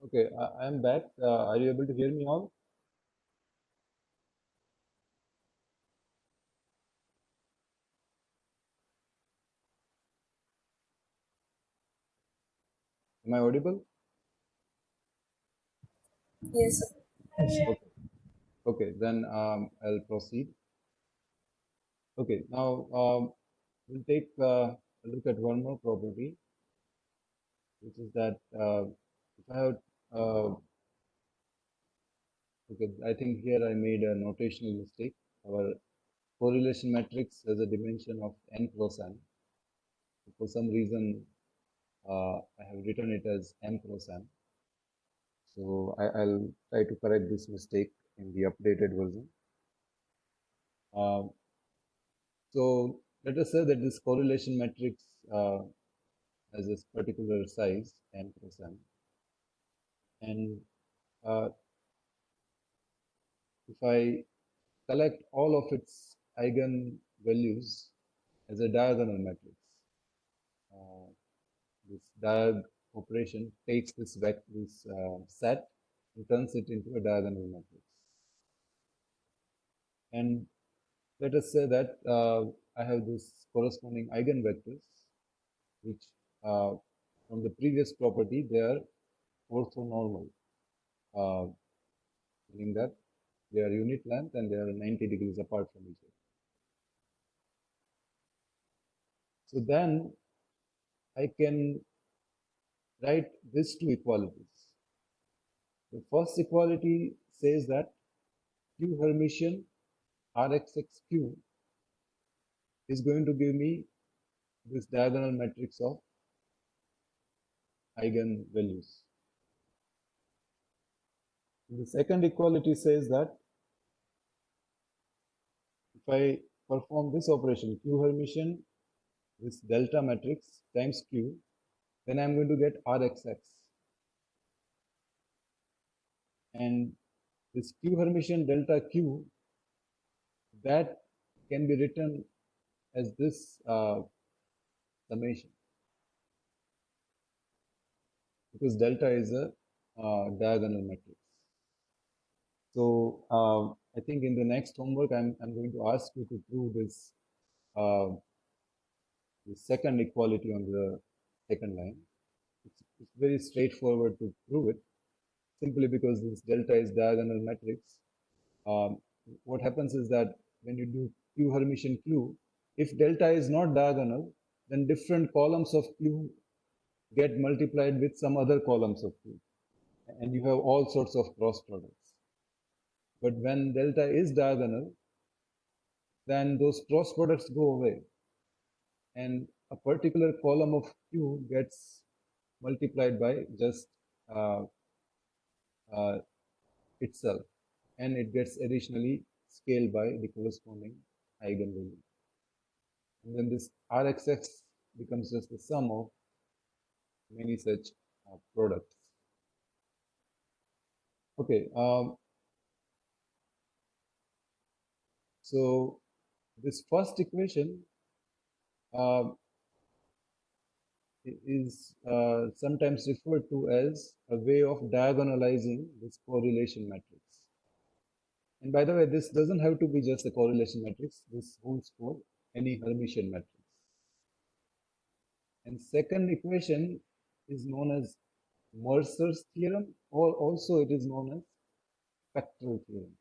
Okay, I'm back. Are you able to hear me all? Am I audible? Yes, sir. Okay, okay, then I'll proceed. Okay, now we'll take a look at one more property, which is that if I have, okay, I think here I made a notational mistake. Our correlation matrix has a dimension of n cross n. For some reason, I have written it as m cross n. So I'll try to correct this mistake in the updated version. So let us say that this correlation matrix has this particular size n cross n, and if I collect all of its values as a diagonal matrix. This diag operation takes this set and turns it into a diagonal matrix. And let us say that I have this corresponding eigenvectors, which from the previous property they are orthonormal, meaning that they are unit length and they are 90 degrees apart from each other. So then I can write these two equalities. The first equality says that Q Hermitian RxXQ is going to give me this diagonal matrix of eigenvalues. The second equality says that if I perform this operation, Q Hermitian, this delta matrix times Q, then I'm going to get Rxx. And this Q Hermitian delta Q, that can be written as this summation, because delta is a diagonal matrix. So I think in the next homework, I'm going to ask you to prove this the second equality on the second line. It's very straightforward to prove it, simply because this delta is diagonal matrix. What happens is that when you do Q Hermitian Q, if delta is not diagonal, then different columns of Q get multiplied with some other columns of Q, and you have all sorts of cross products. But when delta is diagonal, then those cross products go away, and a particular column of Q gets multiplied by just itself, and it gets additionally scaled by the corresponding eigenvalue. And then this Rxx becomes just the sum of many such products. Okay, so this first equation is sometimes referred to as a way of diagonalizing this correlation matrix. And by the way, this doesn't have to be just a correlation matrix. This holds for any Hermitian matrix. And second equation is known as Mercer's theorem, or also it is known as spectral theorem.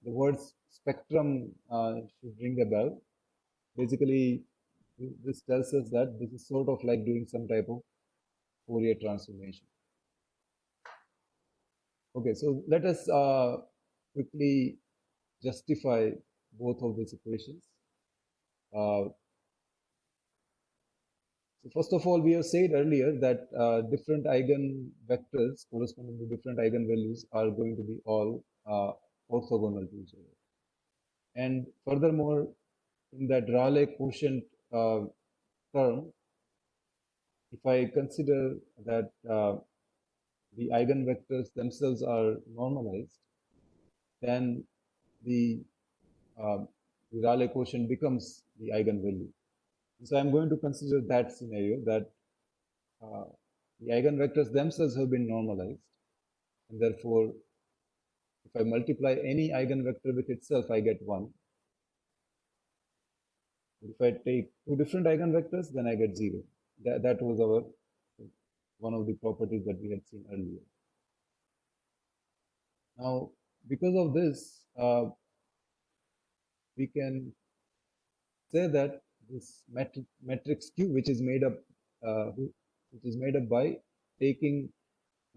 The word spectrum should ring a bell. Basically, this tells us that this is sort of like doing some type of Fourier transformation. Okay, so let us quickly justify both of these equations. So first of all, we have said earlier that different eigenvectors corresponding to different eigenvalues are going to be all orthogonal to each other. And furthermore, in that Rayleigh quotient term, if I consider that the eigenvectors themselves are normalized, then the Rayleigh quotient becomes the eigenvalue. So I'm going to consider that scenario, that the eigenvectors themselves have been normalized, and therefore, if I multiply any eigenvector with itself, I get 1. If I take two different eigenvectors, then I get 0. That was our one of the properties that we had seen earlier. Now, because of this, we can say that this matrix Q, which is made up by taking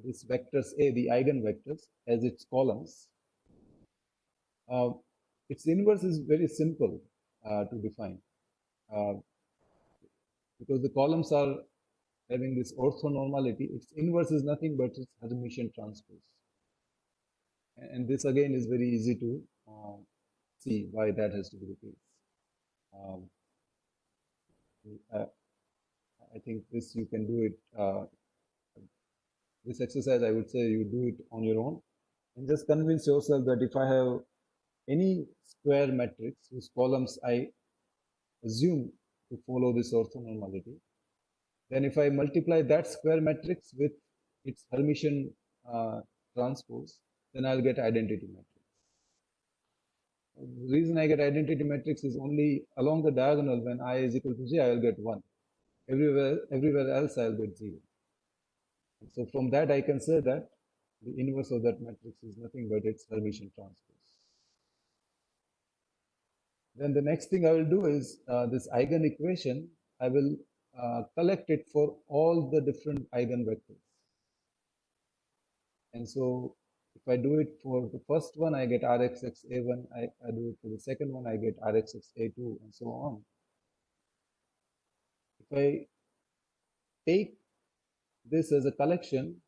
this vectors A, the eigenvectors, as its columns. Its inverse is very simple to define, because the columns are having this orthonormality. Its inverse is nothing but its Hermitian transpose. And this again is very easy to see why that has to be the case. I think this you can do it. This exercise, I would say you do it on your own, and just convince yourself that if I have any square matrix whose columns I assume to follow this orthonormality, then if I multiply that square matrix with its Hermitian transpose, then I'll get identity matrix. The reason I get identity matrix is only along the diagonal when I is equal to j, I will get 1. Everywhere else I'll get 0. So from that I can say that the inverse of that matrix is nothing but its Hermitian transpose. Then the next thing I will do is this Eigen equation, I will collect it for all the different eigenvectors. And so if I do it for the first one, I get Rxx-A1, I do it for the second one, I get Rxx-A2, and so on. If I take this as a collection,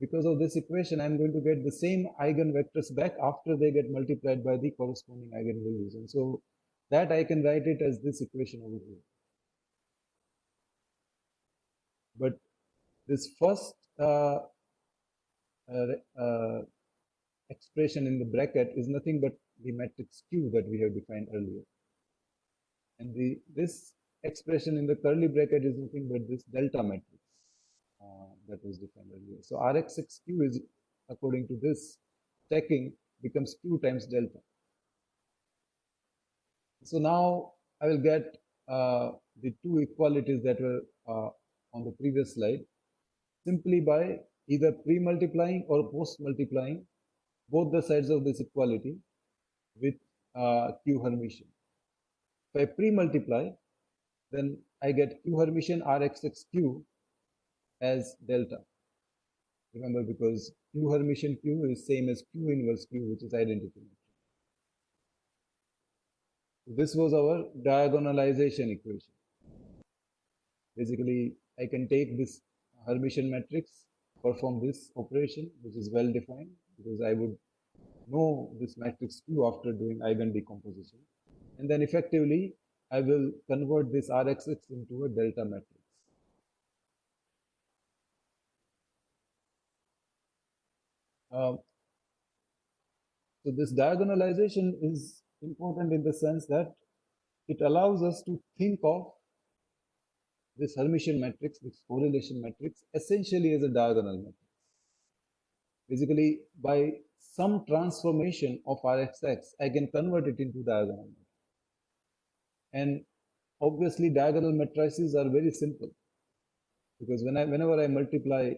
because of this equation, I'm going to get the same eigenvectors back after they get multiplied by the corresponding eigenvalues. And so that I can write it as this equation over here. But this first expression in the bracket is nothing but the matrix Q that we have defined earlier. And this expression in the curly bracket is nothing but this delta matrix that was defined earlier. So Rxx-Q is, according to this stacking, becomes Q times delta. So now I will get the two equalities that were on the previous slide simply by either pre-multiplying or post-multiplying both the sides of this equality with Q Hermitian. If I pre-multiply, then I get Q Hermitian Rxx-Q as delta. Remember, because Q Hermitian Q is same as Q inverse Q, which is identity matrix. This was our diagonalization equation. Basically, I can take this Hermitian matrix, perform this operation, which is well defined, because I would know this matrix Q after doing eigen decomposition. And then effectively, I will convert this Rxx into a delta matrix. So this diagonalization is important in the sense that it allows us to think of this Hermitian matrix, this correlation matrix, essentially as a diagonal matrix. Basically, by some transformation of Rxx, I can convert it into diagonal matrix. And obviously, diagonal matrices are very simple, because whenever I multiply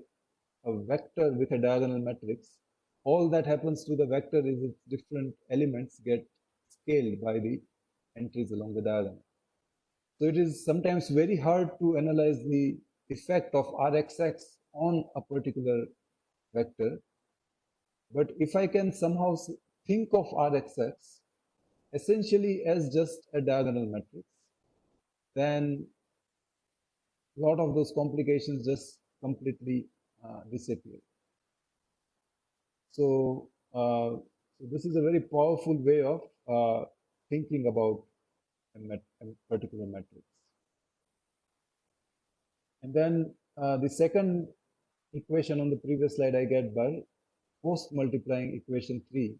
a vector with a diagonal matrix, all that happens to the vector is its different elements get scaled by the entries along the diagonal. So it is sometimes very hard to analyze the effect of Rxx on a particular vector. But if I can somehow think of Rxx essentially as just a diagonal matrix, then a lot of those complications just completely disappear. So this is a very powerful way of thinking about a particular matrix. And then the second equation on the previous slide I get by post-multiplying equation 3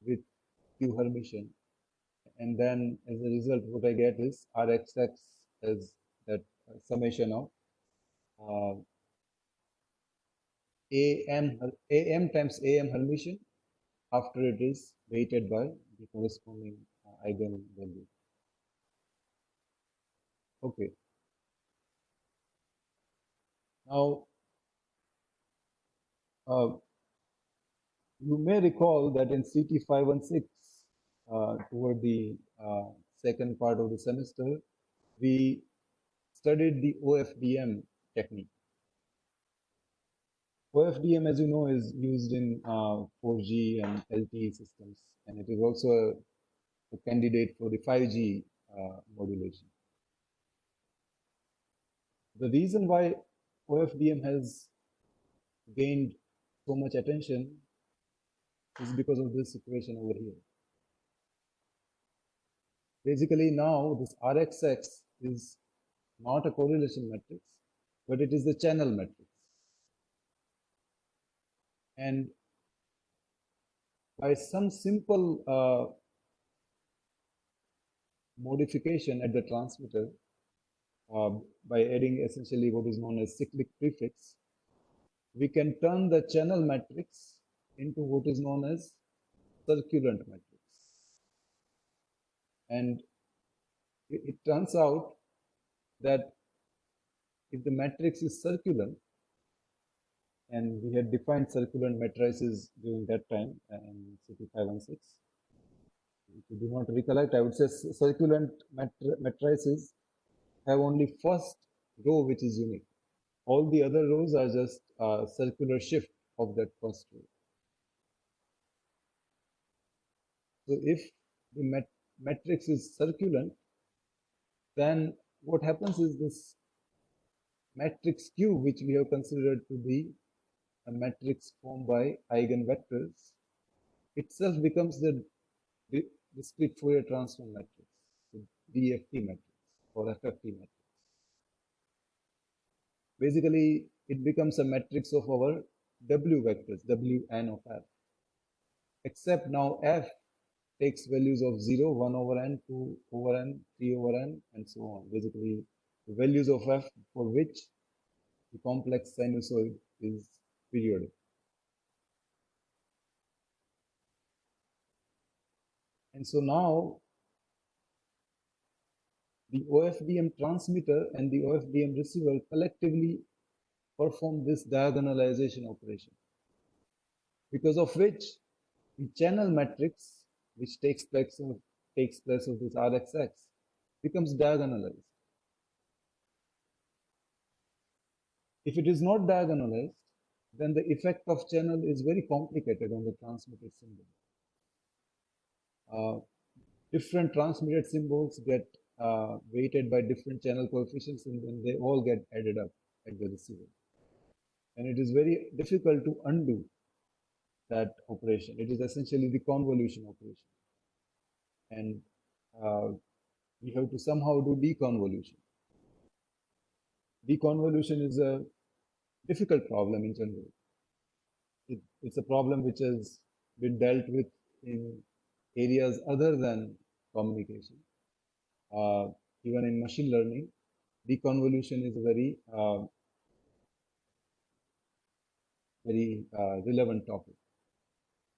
with Q Hermitian. And then as a result, what I get is Rxx as that summation of AM times AM Hermitian after it is weighted by the corresponding eigen value. Okay. Now, you may recall that in CT516, toward the second part of the semester, we studied the Ofdm technique. Ofdm, as you know, is used in 4G and LTE systems, and it is also a candidate for the 5G modulation. The reason why Ofdm has gained so much attention is because of this equation over here. Basically, now this Rxx is not a correlation matrix, but it is the channel matrix. And by some simple modification at the transmitter, by adding essentially what is known as cyclic prefix, we can turn the channel matrix into what is known as circulant matrix. And it turns out that if the matrix is circulant, and we had defined circulant matrices during that time in CT516. If you do not recollect, I would say circulant matrices have only first row which is unique. All the other rows are just circular shift of that first row. So if the matrix is circulant, then what happens is this matrix Q, which we have considered to be a matrix formed by eigenvectors, itself becomes the discrete Fourier transform matrix, the DFT matrix or FFT matrix. Basically, it becomes a matrix of our W vectors, Wn of F. Except now F takes values of 0, 1 over n, 2 over n, 3 over n, and so on. Basically, the values of F for which the complex sinusoid is periodic. And so now the Ofdm transmitter and the Ofdm receiver collectively perform this diagonalization operation, because of which the channel matrix, which takes place of this Rxx, becomes diagonalized. If it is not diagonalized, then the effect of channel is very complicated on the transmitted symbol. Different transmitted symbols get weighted by different channel coefficients, and then they all get added up at the receiver. And it is very difficult to undo that operation. It is essentially the convolution operation. And we have to somehow do deconvolution. Deconvolution is a difficult problem in general. It's a problem which has been dealt with in areas other than communication. Even in machine learning, deconvolution is a very relevant topic.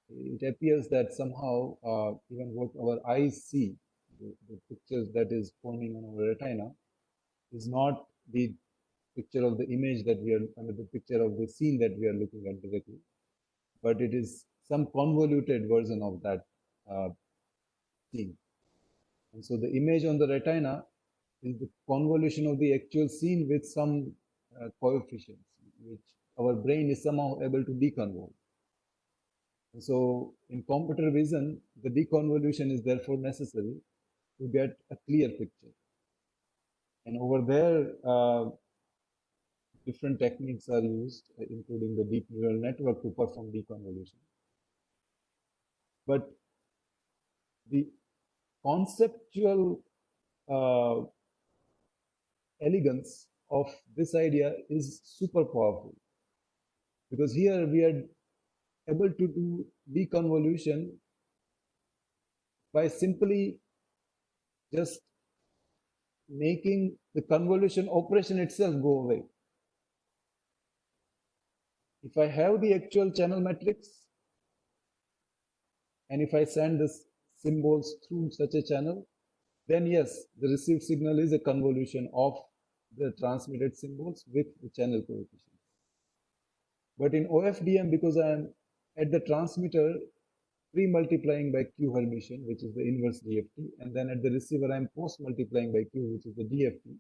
It appears that somehow even what our eyes see, the pictures that is forming on our retina, is not the picture of the image that we are, the picture of the scene that we are looking at directly, but it is some convoluted version of that scene. And so the image on the retina is the convolution of the actual scene with some coefficients, which our brain is somehow able to deconvolve. And so in computer vision, the deconvolution is therefore necessary to get a clear picture. And over there, different techniques are used, including the deep neural network, to perform deconvolution. But the conceptual elegance of this idea is super powerful, because here we are able to do deconvolution by simply just making the convolution operation itself go away. If I have the actual channel matrix, and if I send the symbols through such a channel, then yes, the received signal is a convolution of the transmitted symbols with the channel coefficient. But in OFDM, because I am at the transmitter pre-multiplying by Q Hermitian, which is the inverse DFT, and then at the receiver I am post-multiplying by Q, which is the DFT.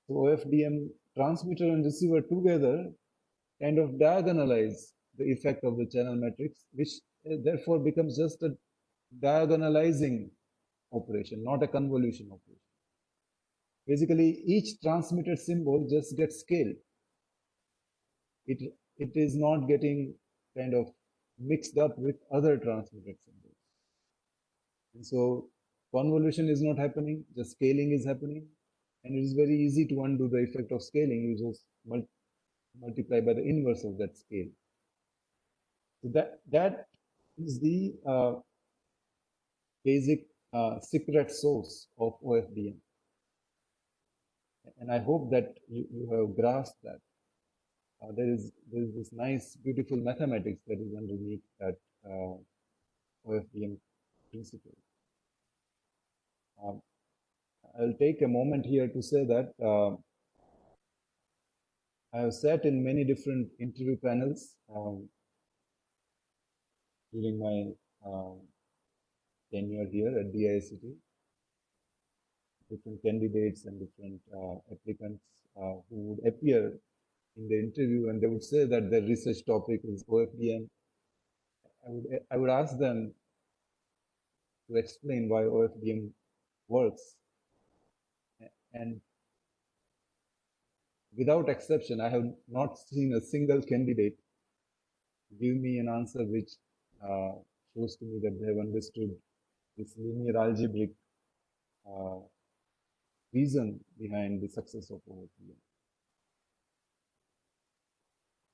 So OFDM transmitter and receiver together kind of diagonalize the effect of the channel matrix, which therefore becomes just a diagonalizing operation, not a convolution operation. Basically, each transmitted symbol just gets scaled. It is not getting kind of mixed up with other transmitted symbols. And so convolution is not happening, just scaling is happening. And it is very easy to undo the effect of scaling. You just multiply by the inverse of that scale. So that is the basic secret sauce of OFDM. And I hope that you have grasped that. There is this nice, beautiful mathematics that is underneath that OFDM principle. I'll take a moment here to say that I have sat in many different interview panels during my tenure here at the IICT. Different candidates and different applicants who would appear in the interview, and they would say that their research topic is OFDM. I would ask them to explain why OFDM works, and without exception, I have not seen a single candidate give me an answer which shows to me that they have understood this linear algebraic reason behind the success of OFDM.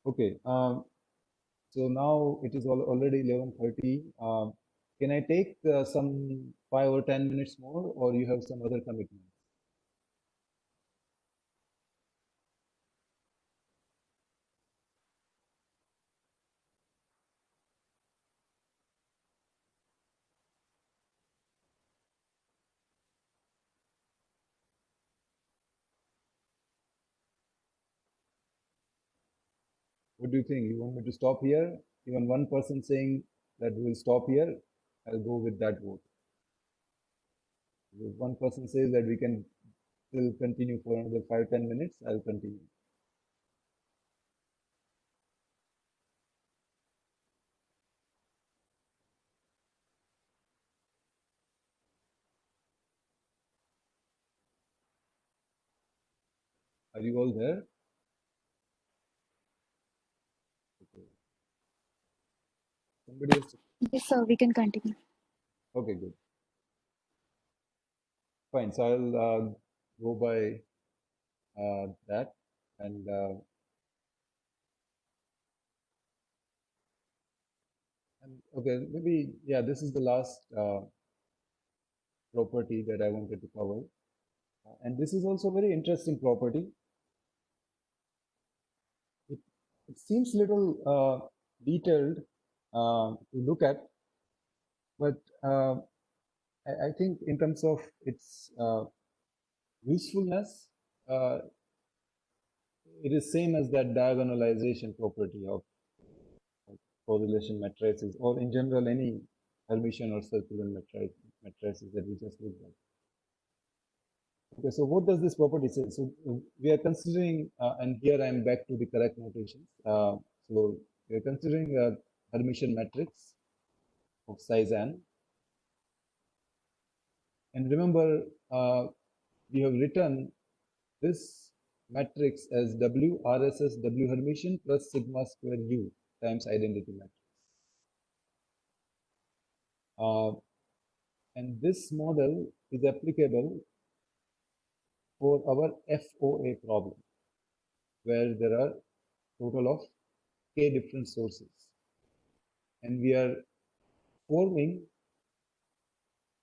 Okay, so now it is already 11:30. Can I take some 5 or 10 minutes more, or you have some other commitments? What do you think? You want me to stop here? Even one person saying that we will stop here, I'll go with that vote. If one person says that we can still continue for another 5-10 minutes, I'll continue. Are you all there? Okay. Somebody else? Yes, sir, we can continue. Okay, good. Fine. So I'll go by that, and okay, maybe yeah. This is the last property that I wanted to cover, and this is also a very interesting property. It seems little detailed to look at, but I think in terms of its usefulness, it is same as that diagonalization property of correlation matrices, or in general any Hermitian or circular matrices that we just looked at. Okay, so what does this property say? So we are considering, and here I am back to the correct notations. So we are considering a Hermitian matrix of size n. And remember, we have written this matrix as W RSS W Hermitian plus sigma square U times identity matrix. And this model is applicable for our FOA problem, where there are total of k different sources, and we are forming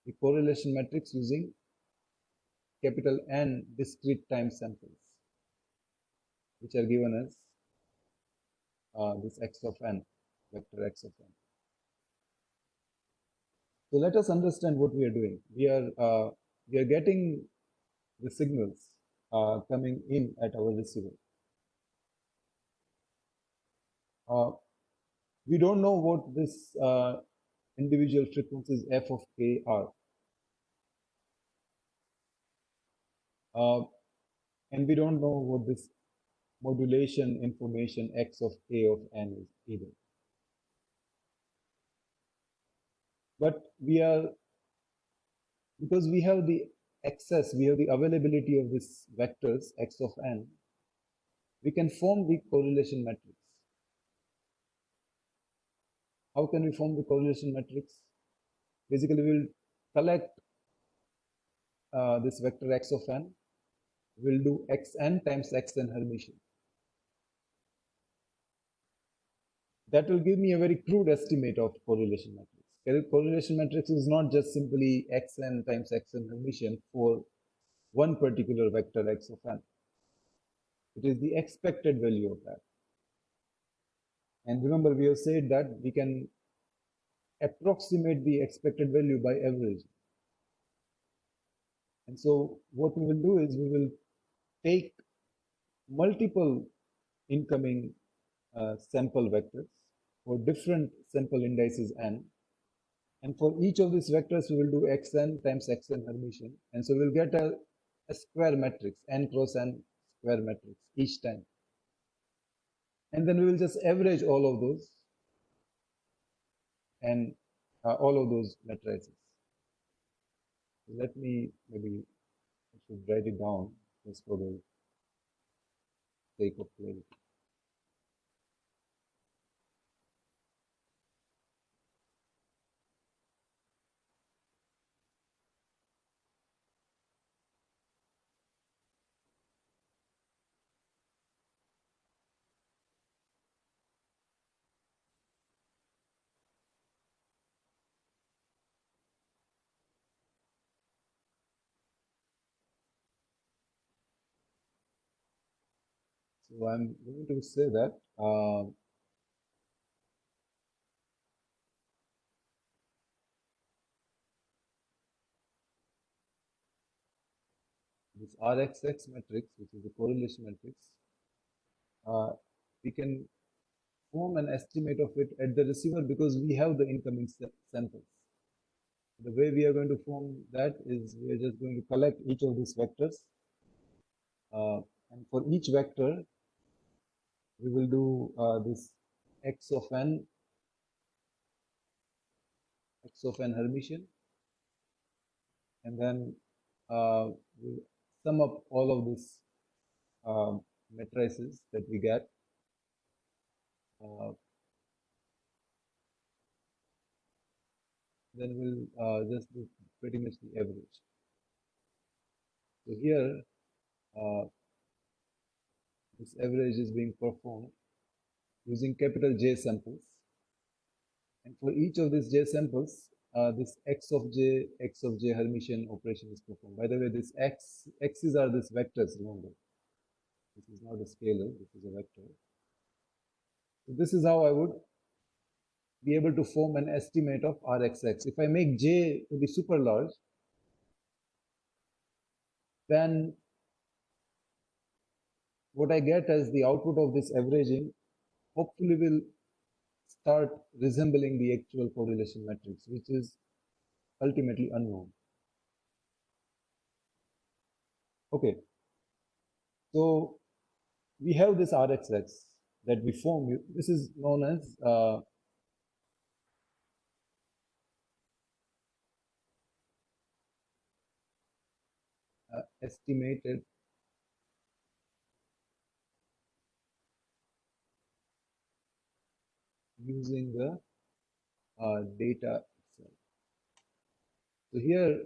the correlation matrix using capital N discrete time samples, which are given as this x of n, vector x of n. So let us understand what we are doing. We are getting the signals coming in at our receiver. We don't know what this individual frequencies f of k are. And we don't know what this modulation information x of k of n is either. But we are, because we have the access, we have the availability of these vectors x of n, we can form the correlation matrix. How can we form the correlation matrix? Basically, we will collect this vector x of n. We will do xn times xn Hermitian. that will give me a very crude estimate of correlation matrix. Correlation matrix is not just simply xn times xn Hermitian for one particular vector x of n. It is the expected value of that. And remember, we have said that we can approximate the expected value by average. And so what we will do is we will take multiple incoming sample vectors for different sample indices n. And for each of these vectors, we will do xn times xn Hermitian. And so we'll get a square matrix, n cross n square matrix each time. And then we will just average all of those and all of those matrices. Let me maybe I should write it down just for the sake of clarity. So I'm going to say that this RXX matrix, which is the correlation matrix, we can form an estimate of it at the receiver because we have the incoming samples. The way we are going to form that is we are just going to collect each of these vectors, and for each vector, we will do this x of n Hermitian, and then we'll sum up all of these matrices that we get. Then we'll just do pretty much the average. So here, this average is being performed using capital J samples. And for each of these J samples, this x of J Hermitian operation is performed. By the way, this x's are these vectors, remember. This is not a scalar, this is a vector. So this is how I would be able to form an estimate of RXX. If I make J to be super large, then what I get as the output of this averaging hopefully will start resembling the actual correlation matrix, which is ultimately unknown. Okay, so we have this RXX that we form. This is known as estimated using the data itself. So here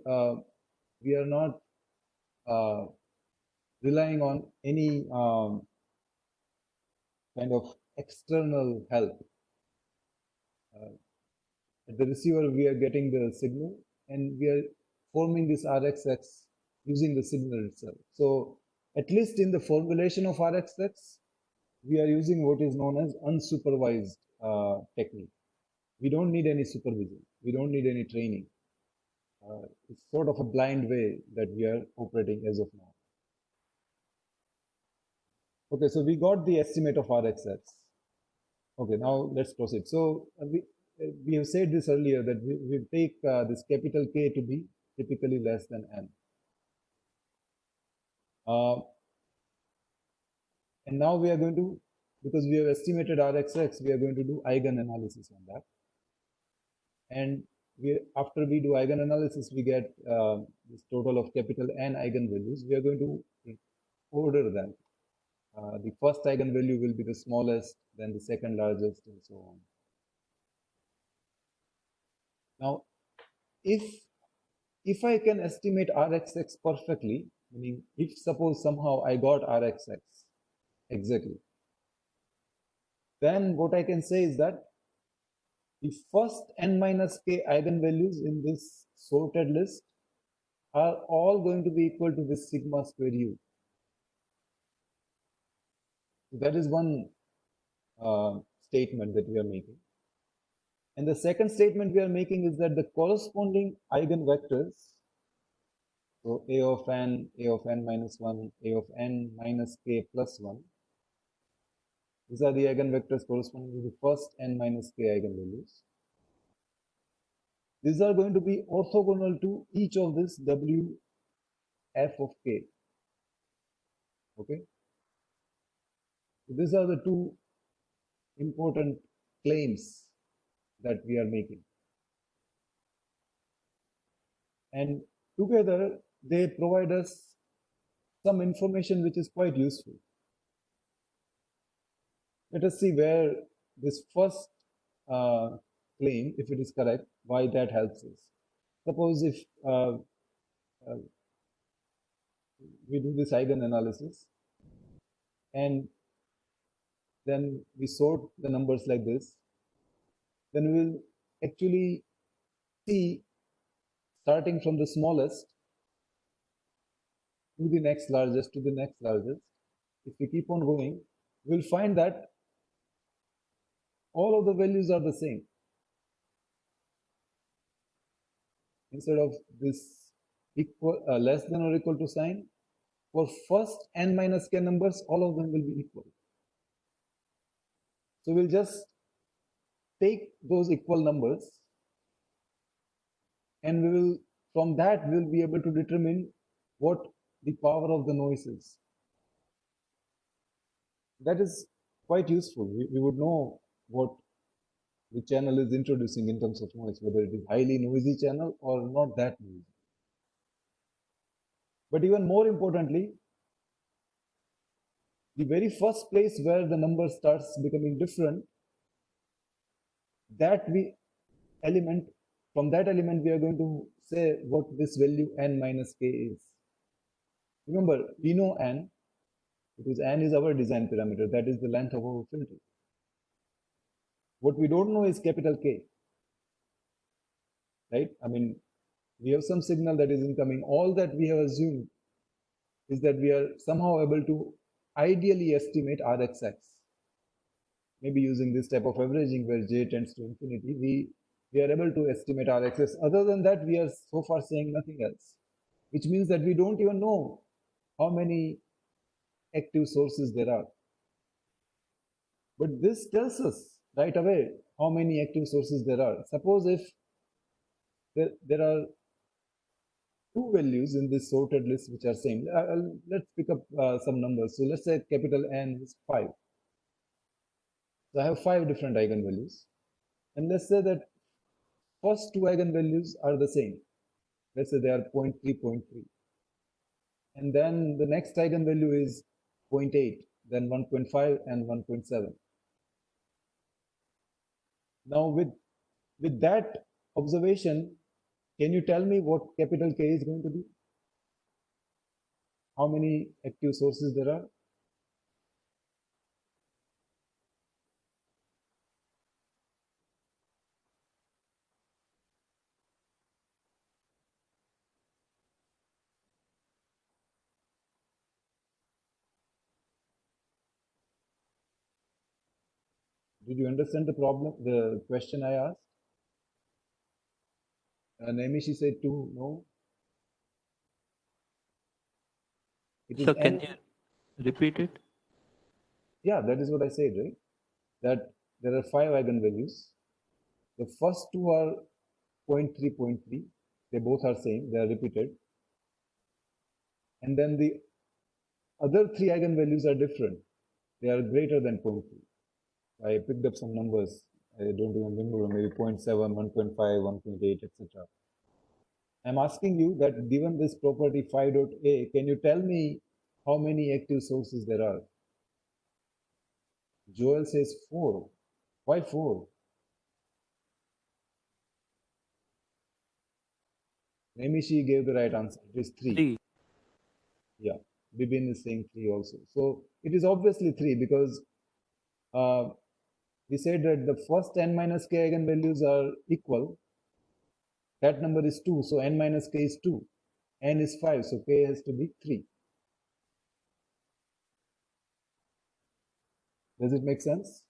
we are not relying on any kind of external help. At the receiver, we are getting the signal and we are forming this RXX using the signal itself. So at least in the formulation of RXX, we are using what is known as unsupervised technique. We don't need any supervision. We don't need any training. It's sort of a blind way that we are operating as of now. Okay, so we got the estimate of RXX. Okay, now let's proceed. So we have said this earlier that we take this capital K to be typically less than n. And now we are going to, because we have estimated RXX, we are going to do Eigen Analysis on that. And after we do Eigen Analysis, we get this total of capital N eigenvalues. We are going to order them. The first eigenvalue will be the smallest, then the second largest, and so on. Now, if I can estimate RXX perfectly, meaning if suppose somehow I got RXX exactly, then what I can say is that the first n minus k eigenvalues in this sorted list are all going to be equal to this sigma square u. So that is one statement that we are making. And the second statement we are making is that the corresponding eigenvectors, so a of n minus 1, a of n minus k plus 1, these are the eigenvectors corresponding to the first n minus k eigenvalues. These are going to be orthogonal to each of this w f of k. Okay? So these are the two important claims that we are making. And together, they provide us some information which is quite useful. Let us see where this first claim, if it is correct, why that helps us. Suppose if we do this Eigen analysis and then we sort the numbers like this, then we will actually see, starting from the smallest to the next largest to the next largest, if we keep on going, we'll find that all of the values are the same. Instead of this equal, less than or equal to sign, for first n minus k numbers, all of them will be equal. So we'll just take those equal numbers and we will, from that, we'll be able to determine what the power of the noise is. That is quite useful. We would know what the channel is introducing in terms of noise, whether it is highly noisy channel or not that noisy. But even more importantly, the very first place where the number starts becoming different, from that element we are going to say what this value n minus k is. Remember, we know n, because n is our design parameter, that is the length of our filter. What we don't know is capital K, right? I mean, we have some signal that is incoming. All that we have assumed is that we are somehow able to ideally estimate Rxx. Maybe using this type of averaging where j tends to infinity, we are able to estimate Rxx. Other than that, we are so far saying nothing else, which means that we don't even know how many active sources there are. But this tells us right away how many active sources there are. Suppose if there are two values in this sorted list which are same. Let's pick up some numbers. So let's say capital N is 5. So I have 5 different eigenvalues. And let's say that first two eigenvalues are the same. Let's say they are 0.3, 0.3. And then the next eigenvalue is 0.8, then 1.5 and 1.7. Now with that observation, can you tell me what capital K is going to be? How many active sources there are? Did you understand the problem, the question I asked? Naimishi said 2, no? So can you repeat it? Yeah, that is what I said, right? That there are 5 eigenvalues. The first two are 0.3, 0.3. They both are same, they are repeated. And then the other 3 eigenvalues are different. They are greater than 0.3. I picked up some numbers. I don't even remember, maybe 0.7, 1.5, 1.8, etc. I'm asking you that given this property phi dot A, can you tell me how many active sources there are? Joel says 4. Why 4? Nemishi gave the right answer. It is 3. 3. Yeah, Bibin is saying 3 also. So it is obviously 3 because we said that the first n minus k eigenvalues are equal. That number is 2, so n minus k is 2. N is 5, so k has to be 3. Does it make sense?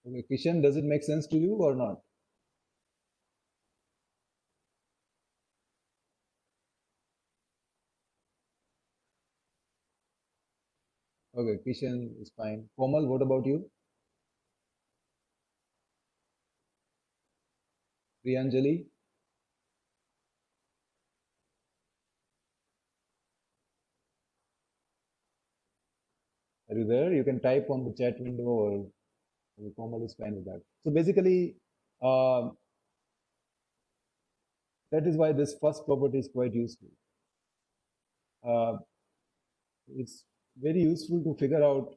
Okay, Kishan, does it make sense to you or not? Okay, Kishan is fine. Komal, what about you? Priyanjali? Are you there? You can type on the chat window, or Komal is fine with that. So basically, that is why this first property is quite useful. It's very useful to figure out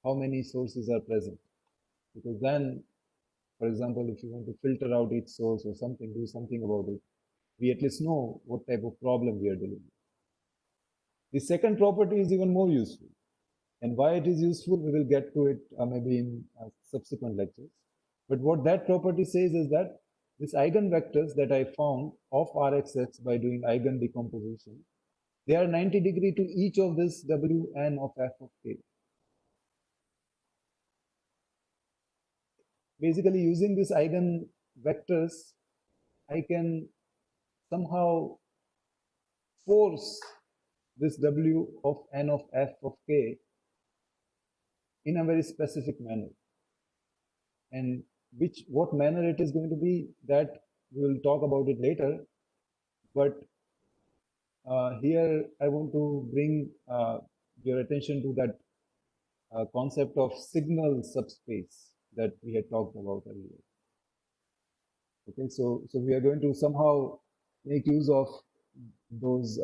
how many sources are present, because then, for example, if you want to filter out each source or something, do something about it, we at least know what type of problem we are dealing with. The second property is even more useful. And why it is useful, we will get to it maybe in subsequent lectures. But what that property says is that these eigenvectors that I found of Rxx by doing eigen decomposition, they are 90 degree to each of this Wn of f of k. Basically, using these eigenvectors, I can somehow force this W of n of f of k in a very specific manner. And what manner it is going to be, that we will talk about it later. But here I want to bring your attention to that concept of signal subspace that we had talked about earlier. Okay, so we are going to somehow make use of those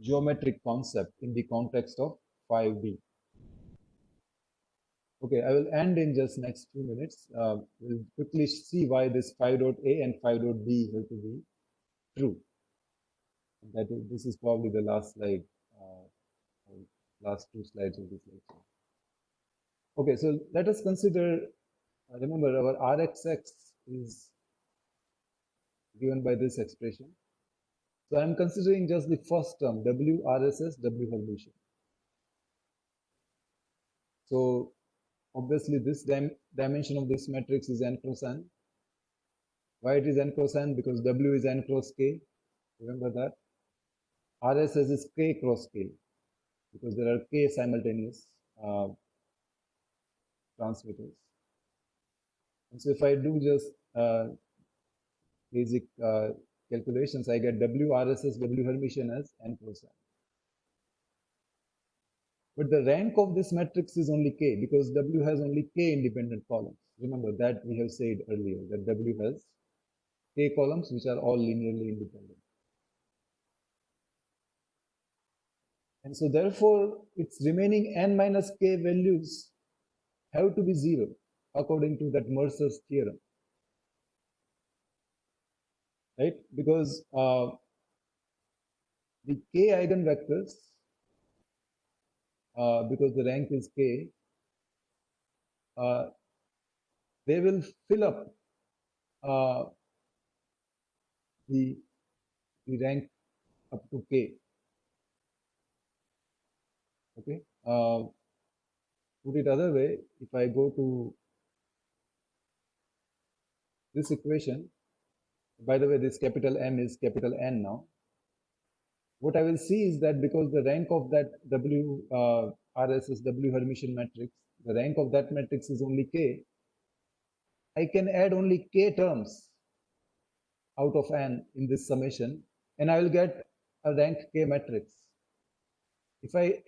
geometric concepts in the context of 5D. Okay, I will end in just next few minutes. We'll quickly see why this 5.a and 5.b have to be true. This is probably the last slide, last two slides of this lecture. Okay, so let us consider, remember our Rxx is given by this expression. So I'm considering just the first term, W RSS, W Hermitian. So obviously this dimension of this matrix is n cross n. Why it is n cross n? Because W is n cross k. Remember that. RSS is k cross k, because there are k simultaneous transmitters. And so if I do just basic calculations, I get W RSS, W Hermitian as n cross n. But the rank of this matrix is only k, because W has only k independent columns. Remember that we have said earlier, that W has k columns which are all linearly independent. And so therefore, its remaining n minus k values have to be 0, according to that Mercer's theorem. Right? Because the k eigenvectors, because the rank is k, they will fill up the rank up to k. Okay. Put it other way, if I go to this equation, by the way, this capital M is capital N now. What I will see is that because the rank of that W RSS W Hermitian matrix, the rank of that matrix is only k, I can add only k terms out of n in this summation, and I will get a rank k matrix. If I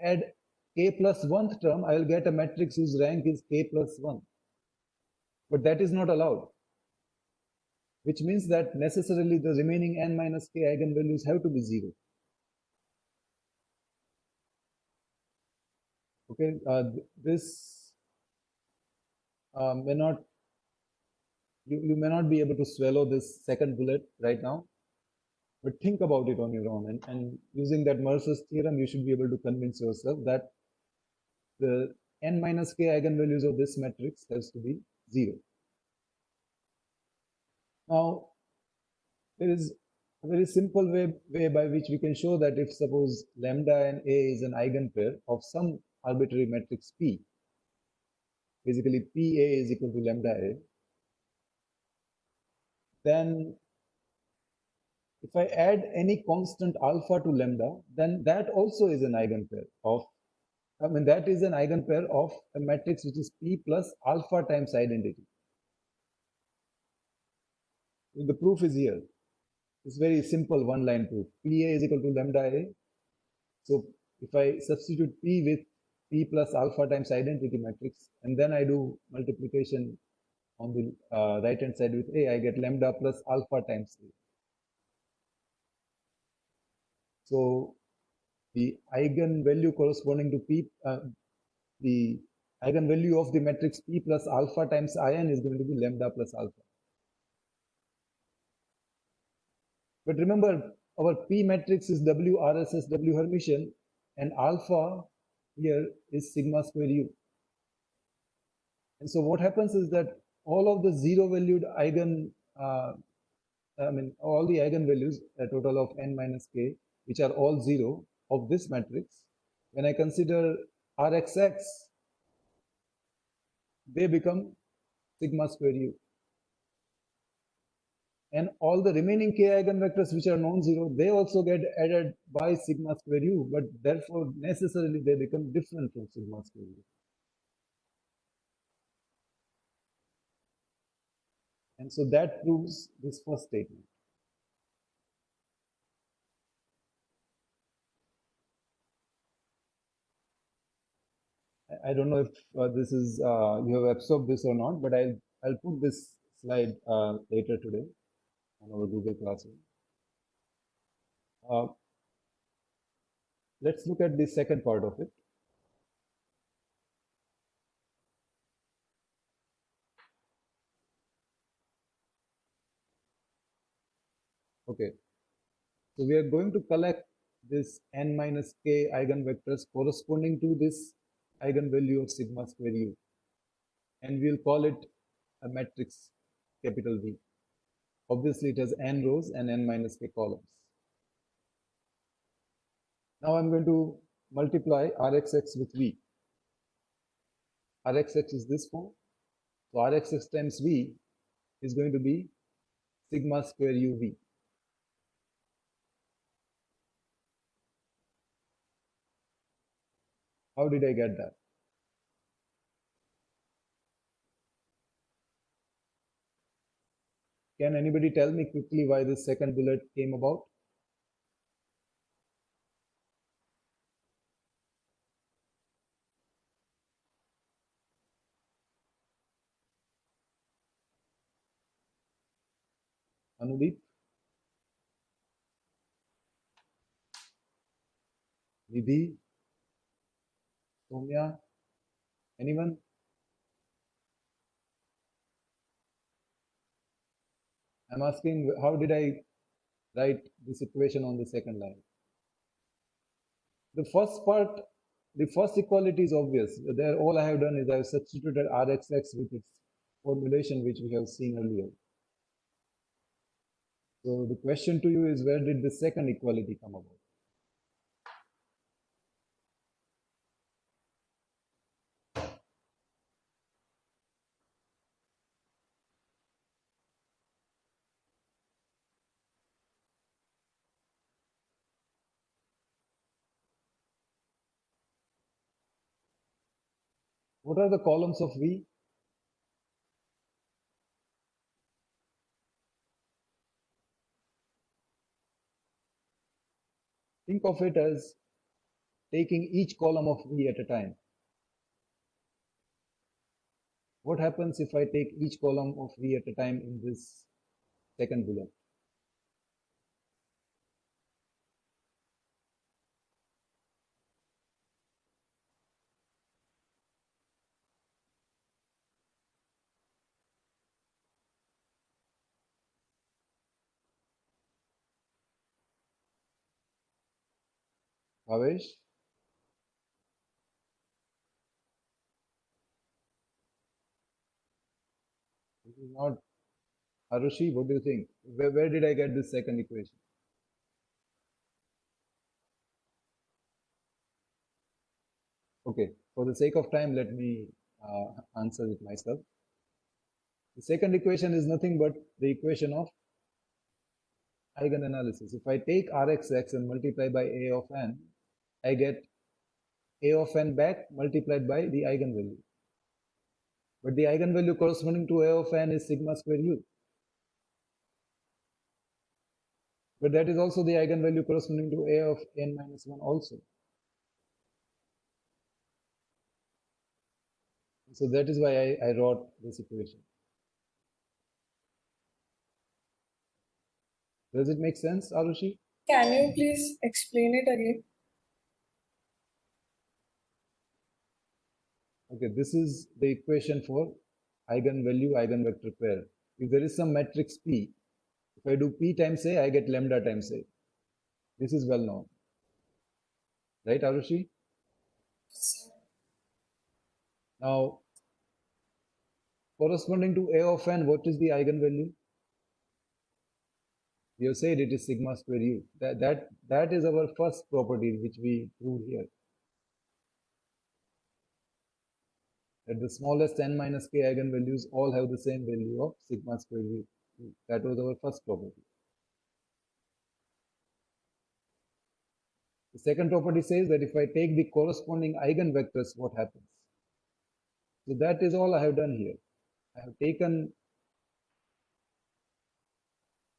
add k plus 1th term, I will get a matrix whose rank is k plus 1. But that is not allowed, which means that necessarily the remaining n minus k eigenvalues have to be 0. Okay, this may not You may not be able to swallow this second bullet right now, but think about it on your own. And using that Mercer's theorem, you should be able to convince yourself that the n minus k eigenvalues of this matrix has to be 0. Now, there is a very simple way by which we can show that if suppose lambda and a is an eigenpair of some arbitrary matrix P, basically PA is equal to lambda A, then if I add any constant alpha to lambda, then that also is an eigenpair of, that is an eigenpair of a matrix which is P plus alpha times identity. The proof is here. It's very simple one-line proof. PA is equal to lambda A. So if I substitute P with P plus alpha times identity matrix, and then I do multiplication on the right-hand side with A, I get lambda plus alpha times A. So the eigenvalue corresponding to P, the eigenvalue of the matrix P plus alpha times In is going to be lambda plus alpha. But remember, our P matrix is W RSS W Hermitian, and alpha here is sigma square U. And so what happens is that all of the zero-valued all the eigenvalues, a total of n minus k, which are all 0 of this matrix, when I consider Rxx, they become sigma square U. And all the remaining k eigenvectors which are non-zero, they also get added by sigma square U, but therefore necessarily they become different from sigma square U. And so that proves this first statement. I don't know if this is you have absorbed this or not, but I'll put this slide later today on our Google Classroom. Let's look at the second part of it. Okay, so we are going to collect this n minus k eigenvectors corresponding to this eigenvalue of sigma square U, and we'll call it a matrix capital V. Obviously, it has n rows and n minus k columns. Now I'm going to multiply Rxx with V. Rxx is this form. So Rxx times V is going to be sigma square UV. How did I get that? Can anybody tell me quickly why this second bullet came about? Anudeep? Nidhi? Soumya? Anyone? I'm asking, how did I write this equation on the second line? The first part, the first equality is obvious. There, all I have done is I have substituted Rxx with its formulation, which we have seen earlier. So the question to you is, where did the second equality come about? What are the columns of V? Think of it as taking each column of V at a time. What happens if I take each column of V at a time in this second bullet? Bhavesh? This is not Harushi. What do you think? Where did I get this second equation? Okay, for the sake of time, let me answer it myself. The second equation is nothing but the equation of Eigen analysis. If I take Rxx and multiply by A of n, I get A of n back multiplied by the eigenvalue. But the eigenvalue corresponding to A of n is sigma square u. But that is also the eigenvalue corresponding to A of n minus 1 also. So that is why I wrote this equation. Does it make sense, Arushi? Can you please explain it again? Okay, this is the equation for eigenvalue eigenvector pair. If there is some matrix P, if I do P times A, I get lambda times A. This is well known. Right, Arushi? Now, corresponding to A of n, what is the eigenvalue? We have said it is sigma square u. That is our first property which we proved here. That the smallest n minus k eigenvalues all have the same value of sigma square u. That was our first property. The second property says that if I take the corresponding eigenvectors, what happens? So that is all I have done here. I have taken,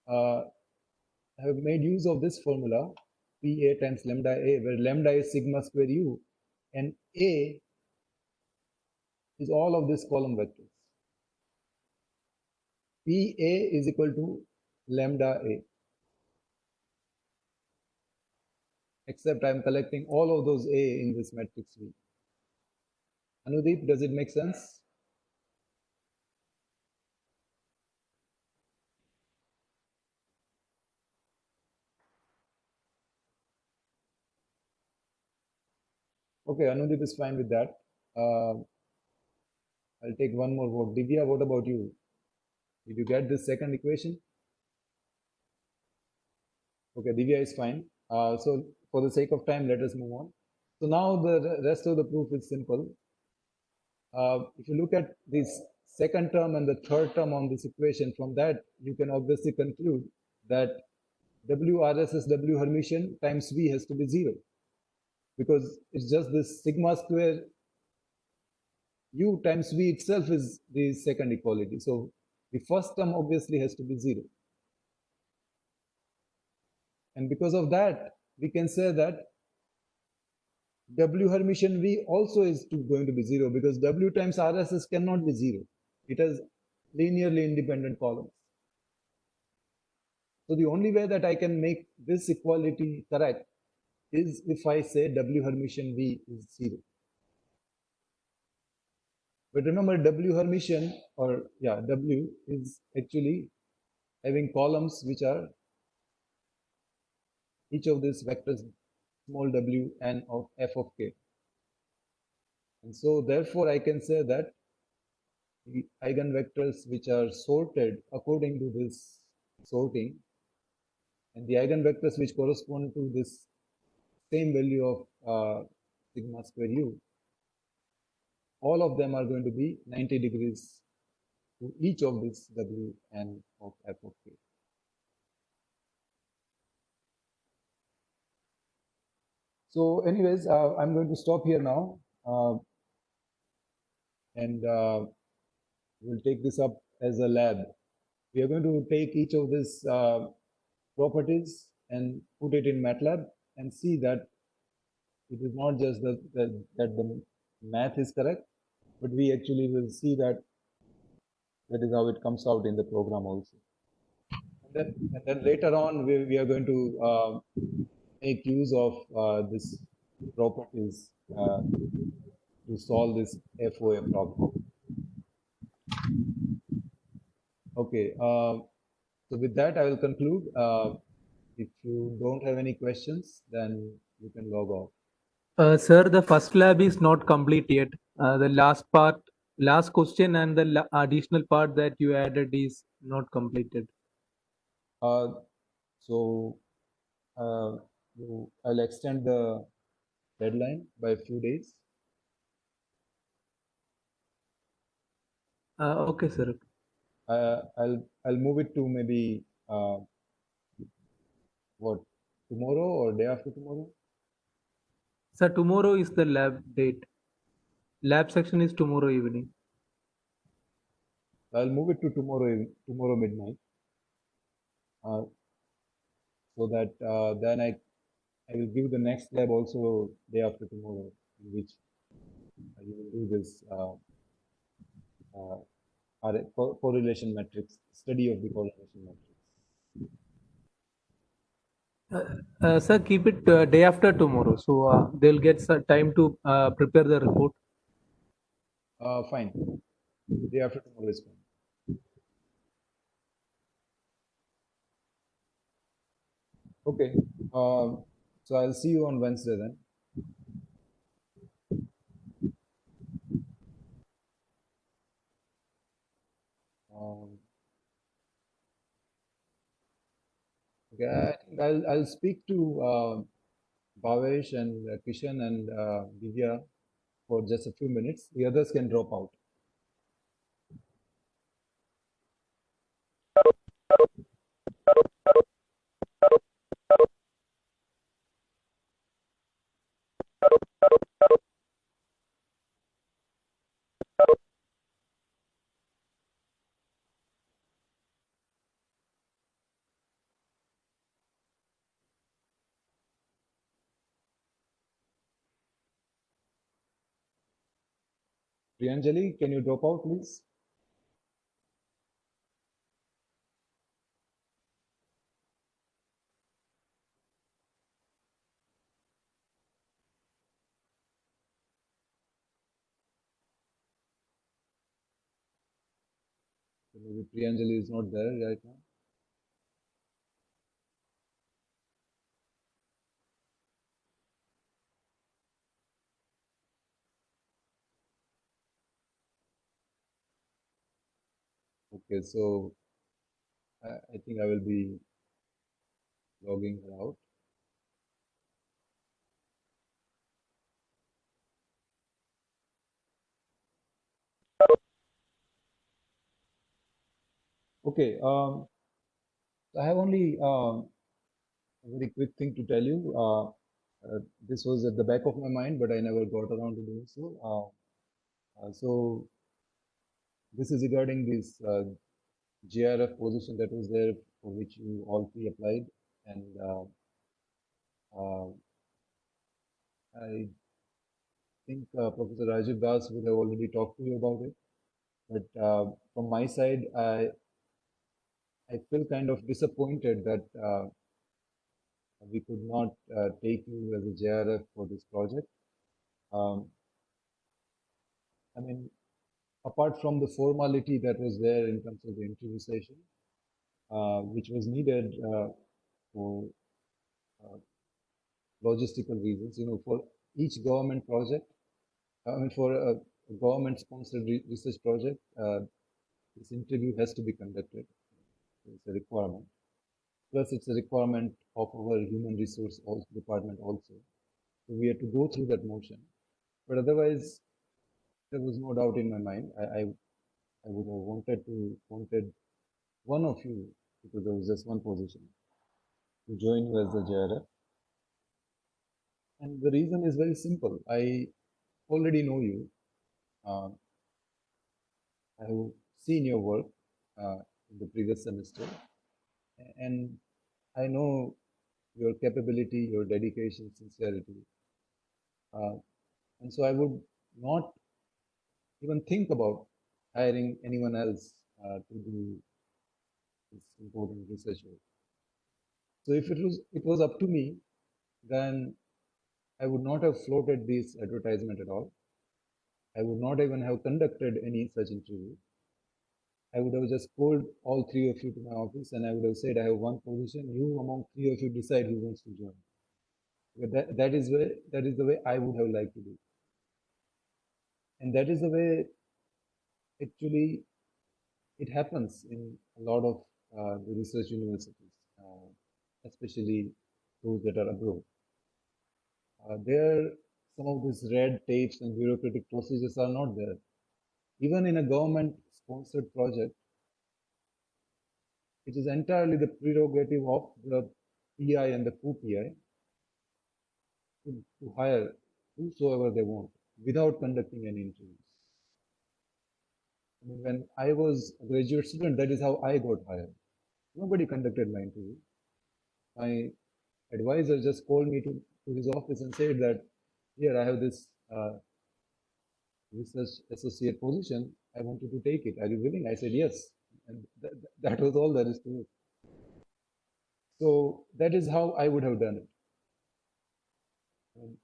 I have made use of this formula, PA times lambda A, where lambda is sigma square u, and A is all of these column vectors. PA is equal to lambda A. Except I am collecting all of those A in this matrix V. Anudeep, does it make sense? Okay, Anudeep is fine with that. I'll take one more vote. Divya, what about you? Did you get this second equation? Okay, Divya is fine. So for the sake of time, let us move on. So now the rest of the proof is simple. If you look at this second term and the third term on this equation, from that you can obviously conclude that WRSS W Hermitian times V has to be 0, because it's just this sigma square U times V itself is the second equality. So the first term obviously has to be 0. And because of that, we can say that W Hermitian V also is going to be 0, because W times RSS cannot be 0. It has linearly independent columns. So the only way that I can make this equality correct is if I say W Hermitian V is 0. But remember, W Hermitian, or yeah, W is actually having columns which are each of these vectors small w n of f of k. And so therefore I can say that the eigenvectors which are sorted according to this sorting, and the eigenvectors which correspond to this same value of sigma square u, all of them are going to be 90 degrees to each of this w n of f of k. So anyways, I'm going to stop here now, and we'll take this up as a lab. We are going to take each of these properties and put it in MATLAB and see that it is not just that the math is correct, but we actually will see that is how it comes out in the program also. And then later on, we are going to make use of this properties to solve this FOA problem. Okay, so with that, I will conclude. If you don't have any questions, then you can log off. Sir, the first lab is not complete yet. The last question and the additional part that you added is not completed. So I'll extend the deadline by a few days. Okay, sir. I'll move it to maybe what, tomorrow or day after tomorrow? Sir, tomorrow is the lab date. Lab section is tomorrow evening. I'll move it to tomorrow midnight, so that then I will give the next lab also day after tomorrow, in which you will do this correlation matrix, study of the correlation matrix. Sir, keep it day after tomorrow, so they'll get some time to prepare the report. Fine. Day after tomorrow is fine. Okay. So I'll see you on Wednesday then. Okay, I think I'll speak to Bhavesh and Kishan and Divya for just a few minutes. The others can drop out. Priyanjali, can you drop out, please? So maybe Priyanjali is not there right now. Okay, so I think I will be logging her out. Okay, I have only a very quick thing to tell you. This was at the back of my mind, but I never got around to doing so. So this is regarding this GRF position that was there, for which you all three applied, and I think Professor Rajiv Das would have already talked to you about it. But from my side, I feel kind of disappointed that we could not take you as a JRF for this project. I mean, apart from the formality that was there in terms of the interview session, which was needed for logistical reasons, for each government project, I mean, for a government-sponsored research project, this interview has to be conducted. It's a requirement. Plus, it's a requirement of our human resource department also. So we had to go through that motion. But otherwise, there was no doubt in my mind. I would have wanted one of you, because there was just one position, to join you as the JRF. And the reason is very simple. I already know you. I have seen your work in the previous semester, and I know your capability, your dedication, sincerity. And so I would not even think about hiring anyone else to do this important research work. So if it was up to me, then I would not have floated this advertisement at all. I would not even have conducted any such interview. I would have just called all three of you to my office, and I would have said, I have one position. You among three of you decide who wants to join. But that is the way I would have liked to do, and that is the way actually it happens in a lot of the research universities, especially those that are abroad. There, some of these red tapes and bureaucratic procedures are not there. Even in a government-sponsored project, it is entirely the prerogative of the PI and the co-PI to hire whosoever they want without conducting any interviews. I mean, when I was a graduate student, that is how I got hired. Nobody conducted my interview. My advisor just called me to his office and said that, here, I have this research associate position. I want you to take it. Are you willing? I said, yes. And that was all there is to it. So that is how I would have done it. And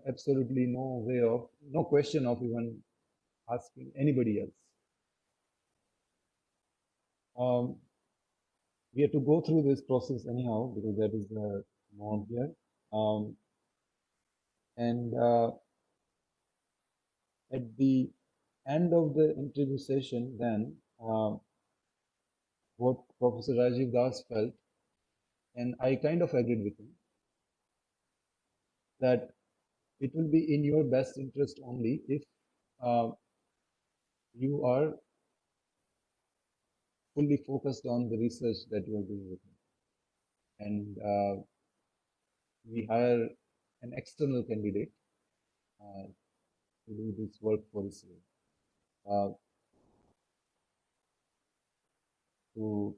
absolutely no question of even asking anybody else. We have to go through this process anyhow, because that is the norm here. And at the end of the interview session, then what Professor Rajiv Das felt, and I kind of agreed with him, that it will be in your best interest only if you are fully focused on the research that you are doing with him. And we hire an external candidate to do this work for us. So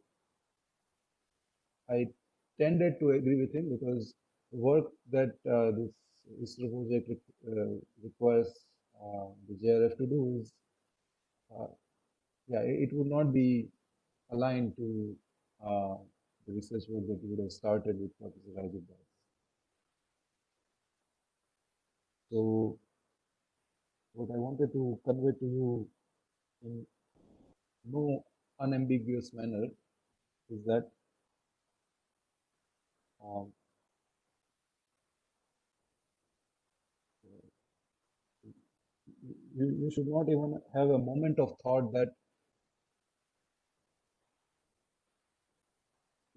I tended to agree with him, because the work that this research project requires the JRF to do is, yeah, it would not be aligned to the research work that we would have started with Professor Rajiv Das. So what I wanted to convey to you in no unambiguous manner is that you should not even have a moment of thought that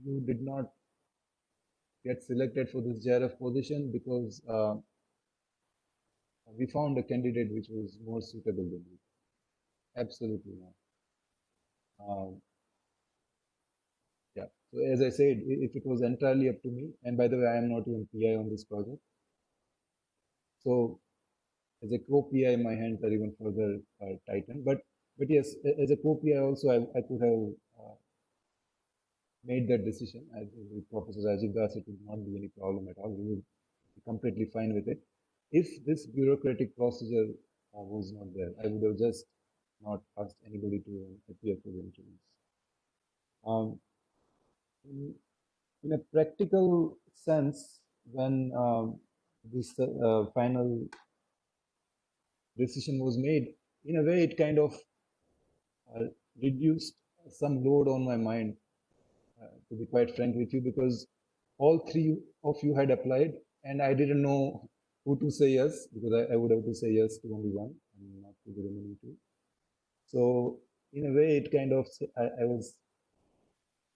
you did not get selected for this JRF position because we found a candidate which was more suitable than you. Absolutely not. Yeah. So as I said, if it was entirely up to me, and by the way, I am not even PI on this project. So as a co-PI, my hands are even further tightened. But yes, as a co-PI also, I could have made that decision. With Professor Rajiv Das, it would not be any problem at all. We would be completely fine with it. If this bureaucratic procedure was not there, I would have just not asked anybody to appear for the interviews. In a practical sense, when this final decision was made, in a way, it kind of reduced some load on my mind, to be quite frank with you, because all three of you had applied, and I didn't know who to say yes, because I would have to say yes to only one and not to the remaining two. So in a way, it kind of, I was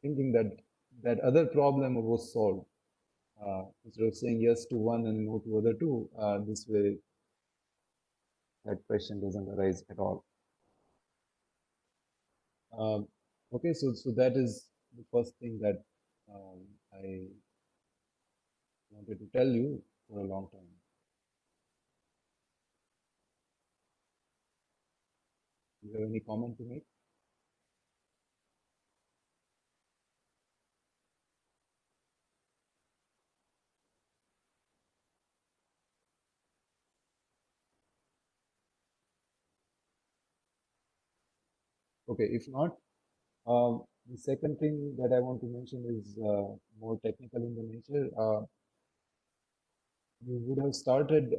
thinking that that other problem was solved. Instead of saying yes to one and no to other two, this way that question doesn't arise at all. Okay, so that is the first thing that I wanted to tell you for a long time. Do you have any comment to make? Okay, if not, the second thing that I want to mention is more technical in the nature. You would have started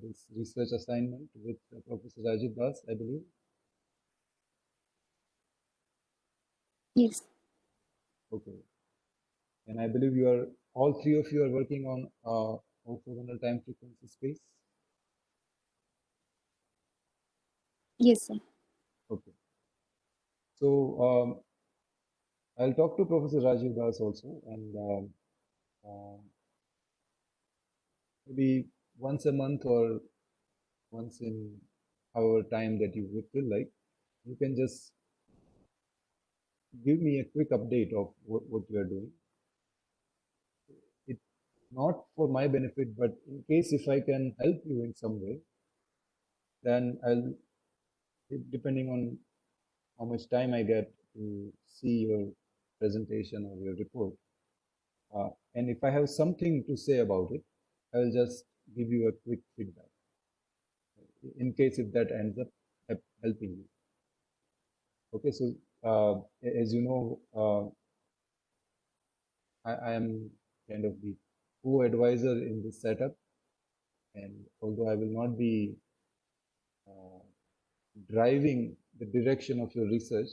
this research assignment with Professor Rajiv Das, I believe. Yes. Okay. And I believe all three of you are working orthogonal time frequency space? Yes, sir. Okay. So I'll talk to Professor Rajiv Das also, and maybe once a month or once in however time that you would feel like, you can just give me a quick update of what you are doing. It's not for my benefit, but in case if I can help you in some way, then I'll, depending on how much time I get to see your presentation or your report, and if I have something to say about it, I'll just give you a quick feedback in case if that ends up helping you. Okay, so as you know, I am kind of the co-advisor in this setup, and although I will not be driving the direction of your research,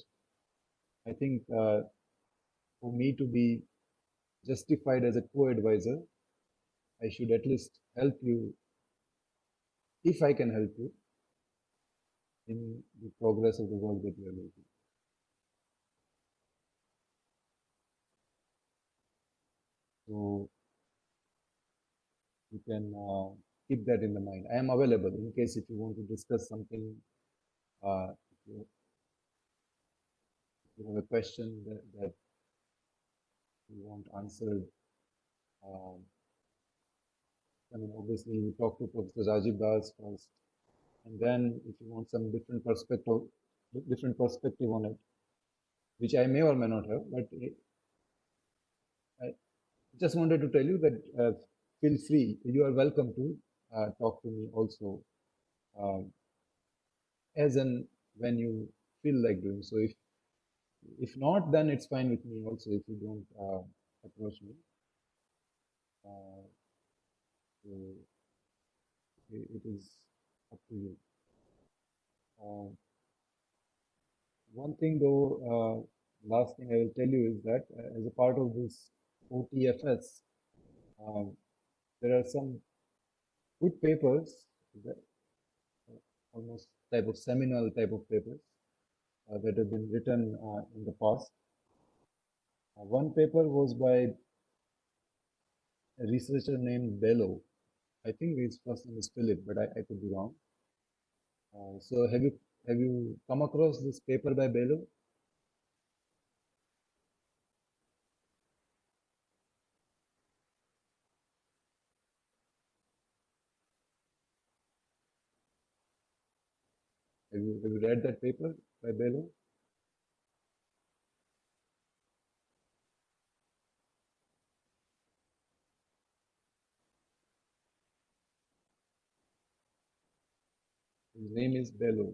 I think for me to be justified as a co-advisor, I should at least help you, if I can help you, in the progress of the work that you are making. So you can keep that in the mind. I am available in case if you want to discuss something, if you have a question that you want answered. I mean, obviously, you talk to Professor Rajiv Das first, and then if you want some different perspective on it, which I may or may not have, but I just wanted to tell you that feel free. You are welcome to talk to me also, as and when you feel like doing so. If not, then it's fine with me also. If you don't approach me, so it is up to you. One thing though, last thing I will tell you is that as a part of this OTFS, there are some good papers, that, almost type of seminal type of papers that have been written in the past. One paper was by a researcher named Bello. I think his first name is Philip, but I could be wrong. So have you come across this paper by Bello? Have you read that paper by Bello? His name is Bello.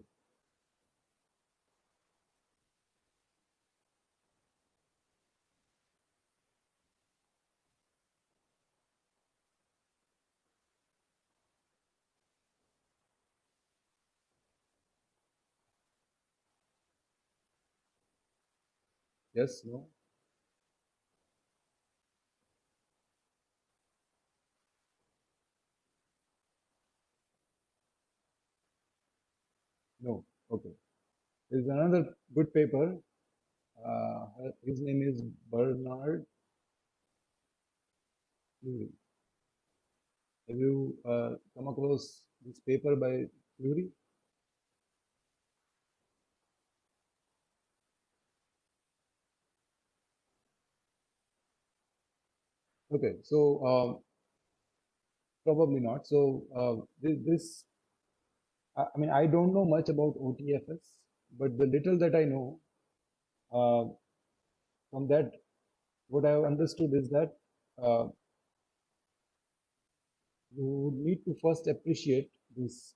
Yes, no? No. Okay. There's another good paper. His name is Bernard Fleury. Have you come across this paper by Fleury? Okay, so probably not. So this I mean, I don't know much about OTFS, but the little that I know, from that, what I have understood is that you would need to first appreciate this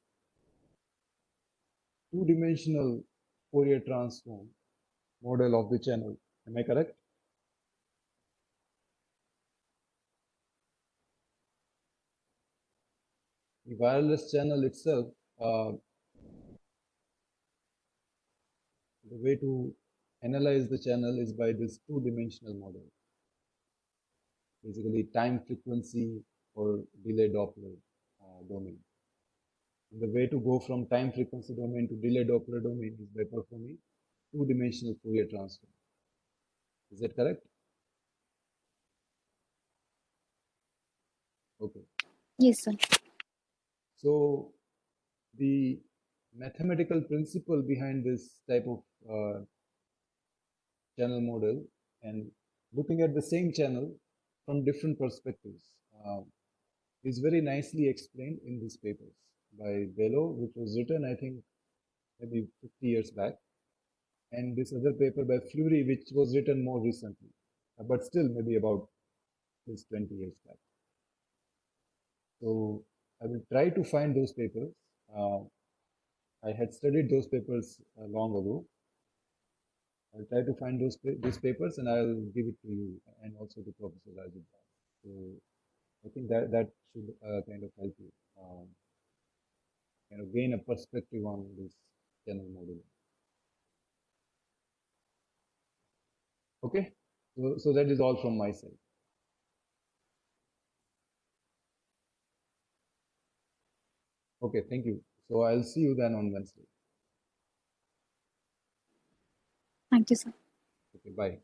two-dimensional Fourier transform model of the channel. Am I correct? The wireless channel itself, the way to analyze the channel is by this two-dimensional model. Basically, time frequency or delay Doppler domain. And the way to go from time frequency domain to delay Doppler domain is by performing two-dimensional Fourier transform. Is that correct? Okay. Yes, sir. So the mathematical principle behind this type of channel model and looking at the same channel from different perspectives is very nicely explained in these papers by Bello, which was written, I think, maybe 50 years back, and this other paper by Fleury, which was written more recently, but still maybe about this 20 years back. So I will try to find those papers. I had studied those papers long ago. I'll try to find those papers and I'll give it to you and also to Professor Rajiv. So I think that should kind of help you gain a perspective on this channel modeling. Okay, so that is all from my side. Okay, thank you. So I'll see you then on Wednesday. Thank you, sir. Okay, bye.